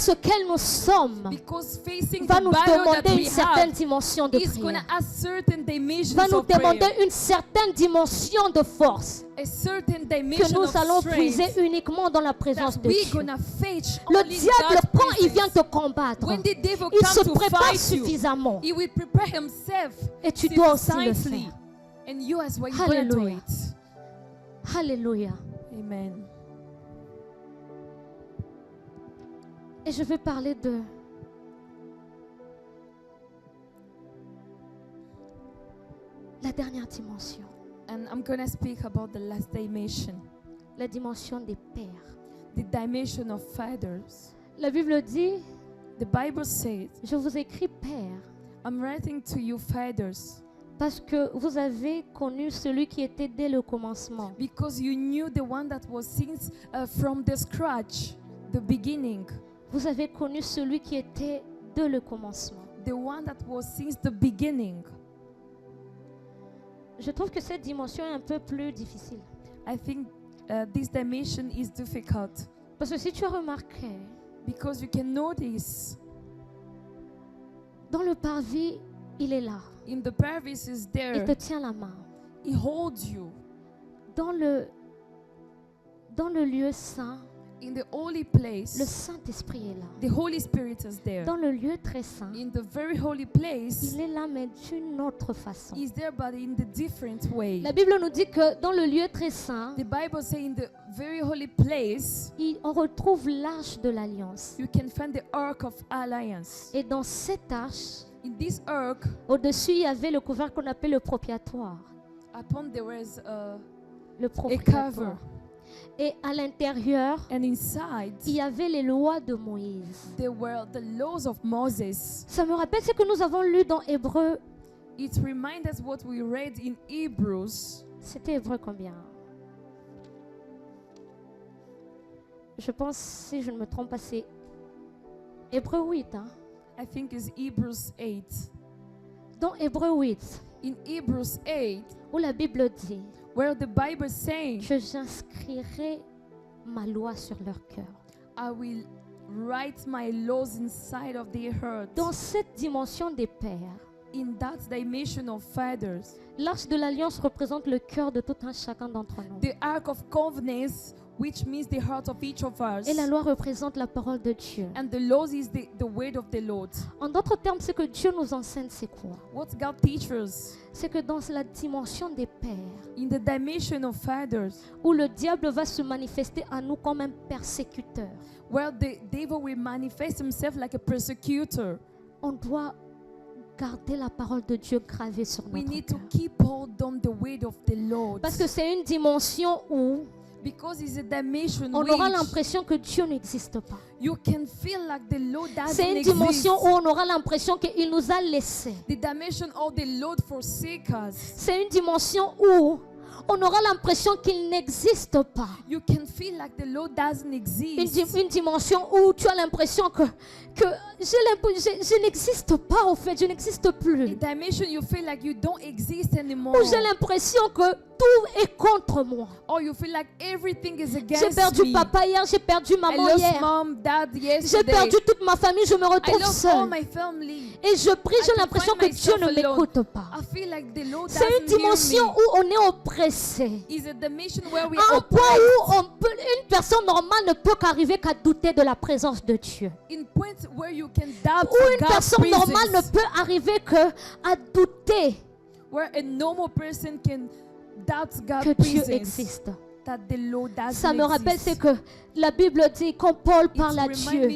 Speaker 1: auquel nous sommes va nous demander une certaine dimension de prière. Va nous demander une certaine dimension de force que nous allons puiser uniquement dans la présence de Dieu. Le diable, quand il vient te combattre, il se prépare suffisamment. Et tu dois aussi le faire. Alléluia. Alléluia.
Speaker 2: Amen.
Speaker 1: Et je vais parler de la dernière dimension.
Speaker 2: And I'm going to speak about the last dimension.
Speaker 1: La dimension des pères.
Speaker 2: The dimension of fathers.
Speaker 1: La Bible dit,
Speaker 2: The Bible says,
Speaker 1: je vous écris père,
Speaker 2: I'm writing to you fathers,
Speaker 1: parce que vous avez connu celui qui était dès le commencement.
Speaker 2: because you knew the one that was since from the scratch, the beginning.
Speaker 1: Vous avez connu celui qui était dès le commencement.
Speaker 2: The one that was since the beginning.
Speaker 1: Je trouve que cette dimension est un peu plus difficile.
Speaker 2: I think this dimension is difficult
Speaker 1: Parce que si tu as remarqué,
Speaker 2: because you can notice
Speaker 1: dans le parvis, il est là.
Speaker 2: in the service is
Speaker 1: Il
Speaker 2: there.
Speaker 1: te tient la main.
Speaker 2: He holds you.
Speaker 1: Dans le lieu saint,
Speaker 2: In the holy
Speaker 1: le
Speaker 2: place,
Speaker 1: Saint-Esprit est là.
Speaker 2: the Holy Spirit is there.
Speaker 1: Dans le lieu très saint,
Speaker 2: In the very holy place,
Speaker 1: il est là, mais d'une autre façon.
Speaker 2: He's there but in the different way.
Speaker 1: La Bible nous dit que dans le lieu très saint,
Speaker 2: The Bible says in the very holy place,
Speaker 1: on retrouve l'arche de l'alliance.
Speaker 2: you can find the Ark of Alliance.
Speaker 1: Et dans cette arche,
Speaker 2: In this Ark,
Speaker 1: au-dessus, il y avait le couvercle qu'on appelle le propiatoire.
Speaker 2: upon there was
Speaker 1: Le
Speaker 2: a
Speaker 1: propiatoire.
Speaker 2: cover.
Speaker 1: Et à l'intérieur,
Speaker 2: And inside,
Speaker 1: il y avait les lois de Moïse.
Speaker 2: there were the laws of Moses.
Speaker 1: Ça me rappelle ce que nous avons lu dans Hébreu.
Speaker 2: It reminds us what we read in Hebrews.
Speaker 1: C'était Hébreu combien? Je pense, si je ne me trompe pas, c'est Hébreu 8. Hein?
Speaker 2: I think it's Hebrews 8.
Speaker 1: Dans Hébreu 8,
Speaker 2: In Hebrews 8,
Speaker 1: où la Bible dit
Speaker 2: where the Bible saying,
Speaker 1: que j'inscrirai ma loi sur leur cœur.
Speaker 2: I will write my laws inside of their heart.
Speaker 1: Dans cette dimension des pères,
Speaker 2: In that dimension of fathers,
Speaker 1: l'arche de l'alliance représente le cœur de tout un chacun d'entre nous.
Speaker 2: the Ark of Covenants, which means the heart of each of us,
Speaker 1: Et la loi représente la parole de Dieu.
Speaker 2: and the laws is the word of the Lord.
Speaker 1: En d'autres termes, ce que Dieu nous enseigne, c'est quoi?
Speaker 2: What God teaches
Speaker 1: C'est que dans la dimension des pères,
Speaker 2: in the dimension of fathers,
Speaker 1: où le diable va se manifester à nous comme un persécuteur,
Speaker 2: where the devil will manifest himself like a persecutor,
Speaker 1: on doit garder la parole de Dieu gravée sur
Speaker 2: We
Speaker 1: notre
Speaker 2: need to
Speaker 1: cœur.
Speaker 2: keep hold on the weight of the Lord.
Speaker 1: Parce que c'est une dimension où
Speaker 2: Because it's a dimension
Speaker 1: on aura
Speaker 2: which
Speaker 1: l'impression que Dieu n'existe pas.
Speaker 2: you can feel like the Lord
Speaker 1: C'est
Speaker 2: doesn't
Speaker 1: une dimension
Speaker 2: exist.
Speaker 1: où on aura l'impression qu'il nous a laissés.
Speaker 2: The dimension of the Lord forsake us.
Speaker 1: C'est une dimension où on aura l'impression qu'il n'existe pas.
Speaker 2: You can feel like the Lord doesn't exist.
Speaker 1: Une dimension où tu as l'impression que je n'existe pas, au fait, je n'existe
Speaker 2: A
Speaker 1: plus.
Speaker 2: dimension you feel like you don't exist anymore.
Speaker 1: Où j'ai l'impression que tout est contre moi.
Speaker 2: Or you feel like everything is
Speaker 1: J'ai
Speaker 2: against
Speaker 1: perdu
Speaker 2: me.
Speaker 1: papa hier, j'ai perdu
Speaker 2: I
Speaker 1: maman
Speaker 2: lost
Speaker 1: hier.
Speaker 2: mom, dad
Speaker 1: J'ai
Speaker 2: yesterday.
Speaker 1: perdu toute ma famille, je me
Speaker 2: I
Speaker 1: retrouve
Speaker 2: lost all
Speaker 1: seule.
Speaker 2: my family.
Speaker 1: Et je prie,
Speaker 2: I
Speaker 1: j'ai
Speaker 2: find
Speaker 1: l'impression que Dieu ne
Speaker 2: myself alone.
Speaker 1: m'écoute pas.
Speaker 2: I feel like the Lord
Speaker 1: C'est une
Speaker 2: doesn't hear
Speaker 1: dimension
Speaker 2: me.
Speaker 1: où on est oppressé.
Speaker 2: Is a dimension where we
Speaker 1: À un
Speaker 2: are
Speaker 1: point
Speaker 2: oppressed.
Speaker 1: où une personne normale ne peut qu'arriver qu'à douter de la présence de Dieu.
Speaker 2: In point where you can doubt
Speaker 1: Où une
Speaker 2: God's
Speaker 1: personne normale ne
Speaker 2: presence.
Speaker 1: peut arriver qu'à douter
Speaker 2: Where a normal person can doubt
Speaker 1: que
Speaker 2: God's
Speaker 1: Dieu
Speaker 2: presence.
Speaker 1: existe.
Speaker 2: That the Lord doesn't
Speaker 1: Ça me rappelle, c'est
Speaker 2: exist.
Speaker 1: que la Bible dit, quand Paul
Speaker 2: It
Speaker 1: parle à
Speaker 2: remind
Speaker 1: Dieu,
Speaker 2: me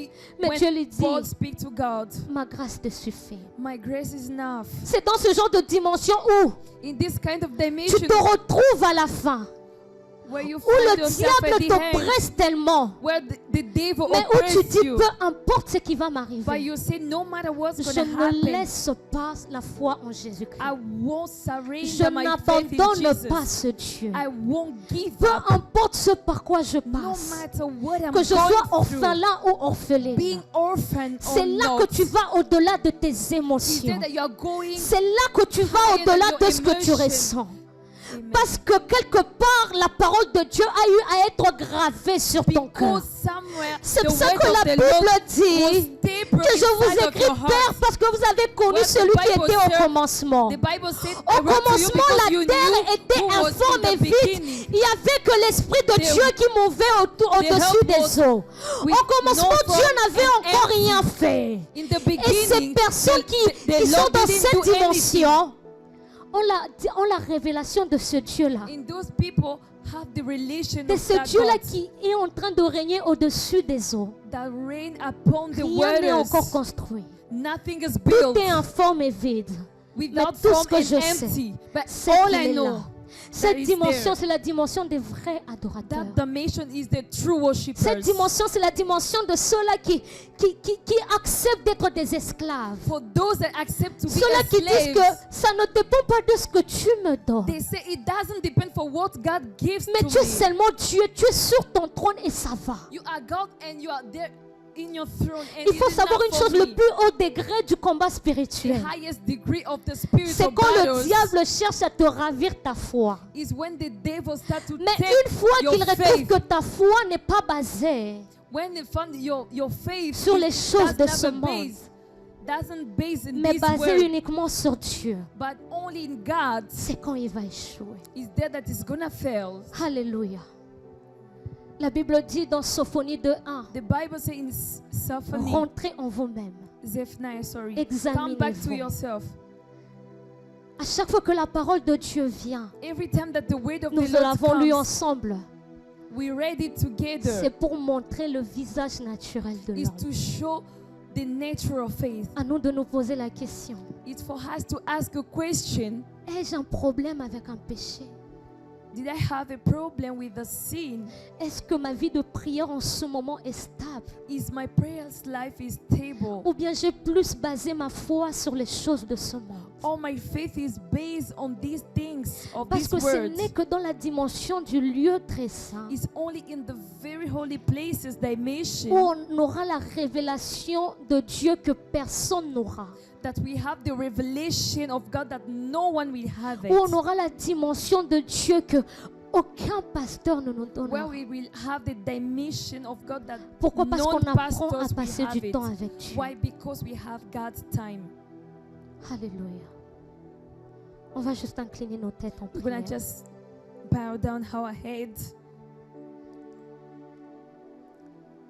Speaker 1: mais
Speaker 2: when
Speaker 1: Dieu lui dit,
Speaker 2: Paul speak to God,
Speaker 1: ma grâce te suffit.
Speaker 2: my grace is enough.
Speaker 1: C'est dans ce genre de dimension où
Speaker 2: In this kind of
Speaker 1: tu
Speaker 2: dimension
Speaker 1: te retrouves à la fin,
Speaker 2: where you
Speaker 1: où
Speaker 2: find
Speaker 1: le
Speaker 2: yourself at
Speaker 1: diable
Speaker 2: the end,
Speaker 1: t'oppresse tellement,
Speaker 2: where the devil
Speaker 1: mais où tu
Speaker 2: oppresses
Speaker 1: dis,
Speaker 2: you,
Speaker 1: peu importe ce qui va
Speaker 2: but
Speaker 1: m'arriver,
Speaker 2: you say no matter what's
Speaker 1: je
Speaker 2: going to
Speaker 1: ne
Speaker 2: happen,
Speaker 1: laisse pas la foi en Jésus-Christ.
Speaker 2: I won't
Speaker 1: Je
Speaker 2: surrender my faith in
Speaker 1: n'abandonne
Speaker 2: Jesus.
Speaker 1: pas ce Dieu.
Speaker 2: I won't give
Speaker 1: Peu
Speaker 2: up.
Speaker 1: importe ce par quoi je
Speaker 2: No
Speaker 1: passe,
Speaker 2: matter what I'm
Speaker 1: que je
Speaker 2: going
Speaker 1: sois
Speaker 2: through,
Speaker 1: orphelin ou orpheline,
Speaker 2: being orphan
Speaker 1: c'est
Speaker 2: or
Speaker 1: là
Speaker 2: not,
Speaker 1: que tu vas au-delà de tes
Speaker 2: is
Speaker 1: émotions.
Speaker 2: there that you are going.
Speaker 1: C'est là que tu vas
Speaker 2: higher than
Speaker 1: au-delà
Speaker 2: your
Speaker 1: de ce que tu
Speaker 2: emotion.
Speaker 1: ressens.
Speaker 2: Amen.
Speaker 1: Parce que quelque part, la parole de Dieu a eu à être gravée sur ton cœur.
Speaker 2: Because somewhere
Speaker 1: C'est
Speaker 2: the
Speaker 1: pour ça
Speaker 2: word
Speaker 1: que
Speaker 2: of
Speaker 1: la
Speaker 2: the
Speaker 1: Bible
Speaker 2: Lord
Speaker 1: dit
Speaker 2: will stay
Speaker 1: que je vous
Speaker 2: inside of
Speaker 1: écris,
Speaker 2: your heart.
Speaker 1: Père, parce que vous avez connu
Speaker 2: What the
Speaker 1: celui qui
Speaker 2: Bible
Speaker 1: était au
Speaker 2: said-
Speaker 1: commencement.
Speaker 2: The Bible said,
Speaker 1: Au
Speaker 2: I wrote to you
Speaker 1: commencement,
Speaker 2: because you
Speaker 1: la terre
Speaker 2: knew
Speaker 1: était
Speaker 2: who was
Speaker 1: informe
Speaker 2: in
Speaker 1: et
Speaker 2: the
Speaker 1: vide.
Speaker 2: beginning.
Speaker 1: Il n'y avait que l'Esprit de
Speaker 2: The-
Speaker 1: Dieu qui mouvait au-dessus
Speaker 2: the help
Speaker 1: des eaux.
Speaker 2: with
Speaker 1: Au commencement,
Speaker 2: no
Speaker 1: Dieu
Speaker 2: form
Speaker 1: n'avait
Speaker 2: and
Speaker 1: encore
Speaker 2: empty.
Speaker 1: rien fait.
Speaker 2: In the
Speaker 1: Et ces
Speaker 2: beginning,
Speaker 1: personnes qui sont
Speaker 2: Lord
Speaker 1: dans
Speaker 2: didn't
Speaker 1: cette
Speaker 2: do anything.
Speaker 1: dimension ont la révélation de ce Dieu-là.
Speaker 2: In those people have the relation
Speaker 1: De
Speaker 2: of
Speaker 1: ce
Speaker 2: that
Speaker 1: Dieu-là
Speaker 2: God
Speaker 1: qui est en train de régner au-dessus des eaux.
Speaker 2: that reign upon the
Speaker 1: Rien n'est encore
Speaker 2: waters.
Speaker 1: construit.
Speaker 2: Nothing is
Speaker 1: Tout
Speaker 2: built
Speaker 1: est informe et vide.
Speaker 2: without
Speaker 1: tout ce
Speaker 2: form
Speaker 1: que
Speaker 2: and
Speaker 1: je sais,
Speaker 2: empty. But
Speaker 1: C'est
Speaker 2: all
Speaker 1: qu'il
Speaker 2: I
Speaker 1: est
Speaker 2: know,
Speaker 1: là. Cette
Speaker 2: is
Speaker 1: dimension,
Speaker 2: there.
Speaker 1: c'est la dimension des vrais adorateurs.
Speaker 2: that dimension is the true worshippers.
Speaker 1: Cette dimension, c'est la dimension de ceux-là qui acceptent d'être des esclaves.
Speaker 2: For those that accept to be
Speaker 1: Ceux-là
Speaker 2: a
Speaker 1: qui disent que
Speaker 2: slaves,
Speaker 1: ça ne dépend pas de ce que tu me donnes.
Speaker 2: they say it doesn't depend for what God gives
Speaker 1: Mais
Speaker 2: to
Speaker 1: tu es
Speaker 2: me.
Speaker 1: seulement Dieu, tu es sur ton trône et ça va.
Speaker 2: You are God and you are there in your throne. And
Speaker 1: Il faut
Speaker 2: it is
Speaker 1: savoir
Speaker 2: not
Speaker 1: une
Speaker 2: for
Speaker 1: chose,
Speaker 2: me.
Speaker 1: le plus haut degré du combat
Speaker 2: The
Speaker 1: spirituel,
Speaker 2: highest degree of the
Speaker 1: c'est
Speaker 2: spiritual
Speaker 1: quand le
Speaker 2: battles
Speaker 1: diable cherche à te ravir ta foi.
Speaker 2: is when the devil start to
Speaker 1: Mais
Speaker 2: take
Speaker 1: une fois
Speaker 2: your
Speaker 1: qu'il retrouve
Speaker 2: faith.
Speaker 1: que ta foi n'est pas basée
Speaker 2: When they find your faith
Speaker 1: sur les choses de
Speaker 2: doesn't
Speaker 1: ce
Speaker 2: have a
Speaker 1: monde,
Speaker 2: doesn't base in
Speaker 1: mais
Speaker 2: this
Speaker 1: basée
Speaker 2: word,
Speaker 1: uniquement sur Dieu,
Speaker 2: but only in God,
Speaker 1: c'est quand il va échouer.
Speaker 2: is there that is gonna fail.
Speaker 1: Alléluia. La Bible dit dans Sophonie 2:1,
Speaker 2: The Bible says in Symphony,
Speaker 1: rentrez en vous-même.
Speaker 2: Zephaniah, sorry,
Speaker 1: Examinez-vous.
Speaker 2: come back to yourself.
Speaker 1: À chaque fois que la parole de Dieu vient,
Speaker 2: Every time that the word of
Speaker 1: nous
Speaker 2: the Lord
Speaker 1: l'avons lu
Speaker 2: comes,
Speaker 1: ensemble.
Speaker 2: we read it together.
Speaker 1: C'est pour montrer le visage naturel de
Speaker 2: Is
Speaker 1: l'homme.
Speaker 2: to show the nature of faith.
Speaker 1: À nous de nous poser la question.
Speaker 2: It's for us to ask a question.
Speaker 1: Ai-je un problème avec un péché?
Speaker 2: Did I have a problem with the sin?
Speaker 1: Est-ce que ma vie de prière en ce moment est stable?
Speaker 2: Is my prayer life is stable?
Speaker 1: Ou bien j'ai plus basé ma foi sur les choses de ce monde?
Speaker 2: Or my faith is based on these things of
Speaker 1: Parce
Speaker 2: these
Speaker 1: que ce
Speaker 2: words?
Speaker 1: n'est que dans la dimension du lieu très saint
Speaker 2: It's only in the very holy places dimension
Speaker 1: où on aura la révélation de Dieu que personne n'aura.
Speaker 2: that we have the revelation of God that no one will have
Speaker 1: Où on
Speaker 2: it.
Speaker 1: aura la dimension de Dieu que aucun pasteur ne nous
Speaker 2: Where
Speaker 1: donnera.
Speaker 2: we will have the dimension of God that
Speaker 1: Pourquoi? Parce qu'on apprend à
Speaker 2: non-pastors
Speaker 1: passer
Speaker 2: will
Speaker 1: du
Speaker 2: have it.
Speaker 1: temps avec Dieu.
Speaker 2: Why? Because we have God's time.
Speaker 1: Alléluia. On va juste incliner nos têtes en
Speaker 2: We're going
Speaker 1: prière.
Speaker 2: to just bow down our heads.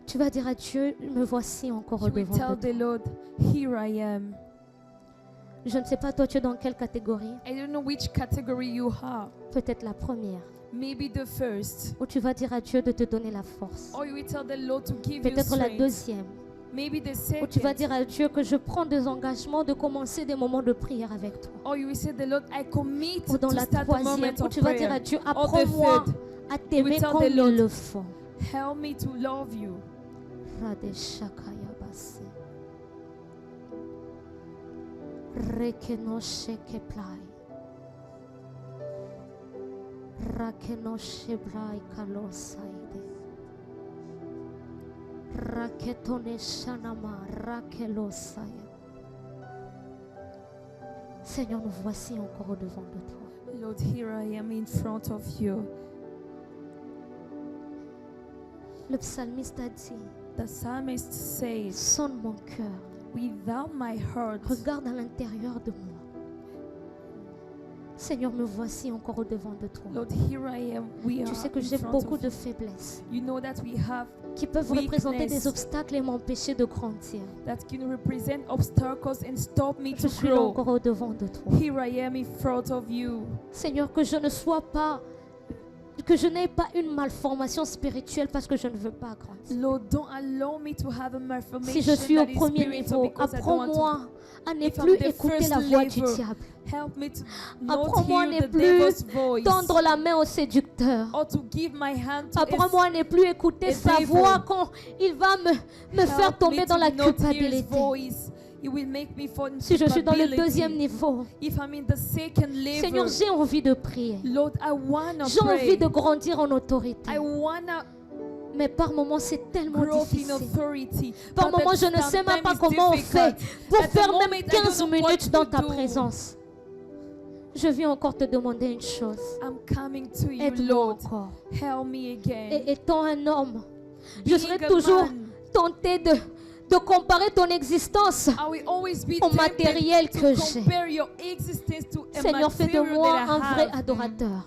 Speaker 1: Tu vas dire à Dieu, me voici encore au
Speaker 2: You will
Speaker 1: devant
Speaker 2: tell
Speaker 1: de
Speaker 2: the
Speaker 1: toi.
Speaker 2: Lord, here I am.
Speaker 1: Je ne sais pas, toi, tu es dans quelle catégorie?
Speaker 2: I don't know which category you are.
Speaker 1: Peut-être la première,
Speaker 2: Maybe the first.
Speaker 1: où tu vas dire à Dieu de te donner la force.
Speaker 2: Or you will tell the Lord to give you
Speaker 1: Peut-être la
Speaker 2: strength.
Speaker 1: deuxième,
Speaker 2: Maybe the
Speaker 1: Ou tu vas
Speaker 2: second.
Speaker 1: dire à Dieu que je prends des engagements de commencer des moments de prière avec toi.
Speaker 2: Or you will say, the Lord, I commit
Speaker 1: Ou dans
Speaker 2: to
Speaker 1: la
Speaker 2: start the
Speaker 1: troisième,
Speaker 2: moment
Speaker 1: où
Speaker 2: of
Speaker 1: tu vas dire à
Speaker 2: prayer.
Speaker 1: Dieu,
Speaker 2: Or the
Speaker 1: apprends-moi
Speaker 2: third,
Speaker 1: à t'aimer
Speaker 2: tell
Speaker 1: comme
Speaker 2: the Lord,
Speaker 1: il le faut.
Speaker 2: help me to love you.
Speaker 1: Radeshakayabasi. Rekenoshekeplai. Rakenosheblai kalosaide. Raketoneshanama rakelosaya. Seigneur, nous voici encore au-devant de toi.
Speaker 2: Lord, here I am in front of you.
Speaker 1: Le psalmiste a dit,
Speaker 2: The psalmist says,
Speaker 1: sonne mon cœur,
Speaker 2: without my heart,
Speaker 1: regarde à l'intérieur de moi. Seigneur, me voici encore au-devant de toi.
Speaker 2: Lord, here I am. We
Speaker 1: Tu
Speaker 2: are
Speaker 1: sais que
Speaker 2: in
Speaker 1: j'ai
Speaker 2: front
Speaker 1: beaucoup
Speaker 2: of
Speaker 1: de
Speaker 2: you.
Speaker 1: faiblesses
Speaker 2: You know that we have,
Speaker 1: qui peuvent
Speaker 2: weakness.
Speaker 1: représenter des obstacles et m'empêcher de grandir.
Speaker 2: that can represent obstacles and stop me
Speaker 1: Je
Speaker 2: to
Speaker 1: suis là
Speaker 2: grow.
Speaker 1: encore au-devant de toi.
Speaker 2: Here I am in front of you.
Speaker 1: Seigneur, que je ne sois pas, que je n'ai pas une malformation spirituelle parce que je ne veux pas grandir.
Speaker 2: Lord, don't allow me to have a malformation
Speaker 1: Si je suis au
Speaker 2: that is
Speaker 1: premier
Speaker 2: spiritual
Speaker 1: niveau,
Speaker 2: because I don't want to.
Speaker 1: apprends-moi à ne
Speaker 2: If I'm
Speaker 1: plus
Speaker 2: the
Speaker 1: écouter
Speaker 2: first
Speaker 1: la voix du
Speaker 2: level,
Speaker 1: diable,
Speaker 2: Help me to not
Speaker 1: apprends-moi à
Speaker 2: hear
Speaker 1: ne
Speaker 2: the
Speaker 1: plus
Speaker 2: devil's voice.
Speaker 1: tendre la main au séducteur.
Speaker 2: Or to give my hand to
Speaker 1: Apprends-moi à ne plus écouter
Speaker 2: a
Speaker 1: sa
Speaker 2: devil.
Speaker 1: voix quand il va me faire
Speaker 2: Help
Speaker 1: tomber
Speaker 2: me
Speaker 1: dans
Speaker 2: to
Speaker 1: la
Speaker 2: not hear his
Speaker 1: culpabilité.
Speaker 2: voice. It will make me fall in
Speaker 1: Si je suis dans le
Speaker 2: culpability.
Speaker 1: deuxième niveau,
Speaker 2: If I'm in the second
Speaker 1: Seigneur,
Speaker 2: level,
Speaker 1: j'ai envie de prier.
Speaker 2: Lord, I wanna
Speaker 1: J'ai
Speaker 2: pray.
Speaker 1: envie de grandir en autorité.
Speaker 2: I wanna
Speaker 1: Mais par moments, c'est tellement
Speaker 2: grow in
Speaker 1: difficile.
Speaker 2: authority.
Speaker 1: Par
Speaker 2: But
Speaker 1: moments, je
Speaker 2: that
Speaker 1: ne sais même pas
Speaker 2: sometimes
Speaker 1: comment on
Speaker 2: it's
Speaker 1: fait
Speaker 2: difficult.
Speaker 1: pour
Speaker 2: At the
Speaker 1: faire
Speaker 2: moment,
Speaker 1: même
Speaker 2: I don't
Speaker 1: 15
Speaker 2: know what
Speaker 1: minutes dans
Speaker 2: to
Speaker 1: ta
Speaker 2: do.
Speaker 1: présence. Je viens encore te demander une chose.
Speaker 2: I'm coming to you,
Speaker 1: Aide-moi
Speaker 2: Lord.
Speaker 1: encore.
Speaker 2: Help me again.
Speaker 1: Et étant un homme, je
Speaker 2: Being
Speaker 1: serai
Speaker 2: a
Speaker 1: toujours
Speaker 2: man,
Speaker 1: tentée de comparer ton existence
Speaker 2: I will always be
Speaker 1: au
Speaker 2: tempted
Speaker 1: matériel
Speaker 2: to
Speaker 1: que j'ai.
Speaker 2: compare your existence to a
Speaker 1: Seigneur, fais de
Speaker 2: material
Speaker 1: moi
Speaker 2: that I
Speaker 1: un vrai
Speaker 2: have.
Speaker 1: adorateur.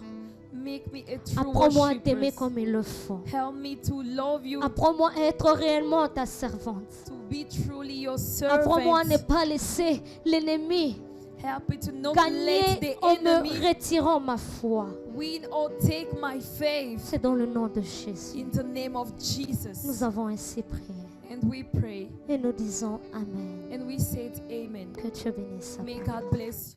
Speaker 2: Make me a true
Speaker 1: Apprends-moi à t'aimer
Speaker 2: worshiper.
Speaker 1: comme il le faut.
Speaker 2: Help me to love you,
Speaker 1: Apprends-moi à être réellement ta servante.
Speaker 2: to be truly your
Speaker 1: Apprends-moi à ne
Speaker 2: servant.
Speaker 1: pas laisser l'ennemi
Speaker 2: Help me to not let
Speaker 1: gagner
Speaker 2: the
Speaker 1: en me
Speaker 2: enemy
Speaker 1: retirant ma foi.
Speaker 2: win or take my faith.
Speaker 1: C'est dans le nom de Jésus.
Speaker 2: In the name of Jesus.
Speaker 1: Nous avons ainsi prié.
Speaker 2: And we pray
Speaker 1: Et nous disons Amen.
Speaker 2: and we say amen.
Speaker 1: Que Dieu bénisse.
Speaker 2: May God bless you.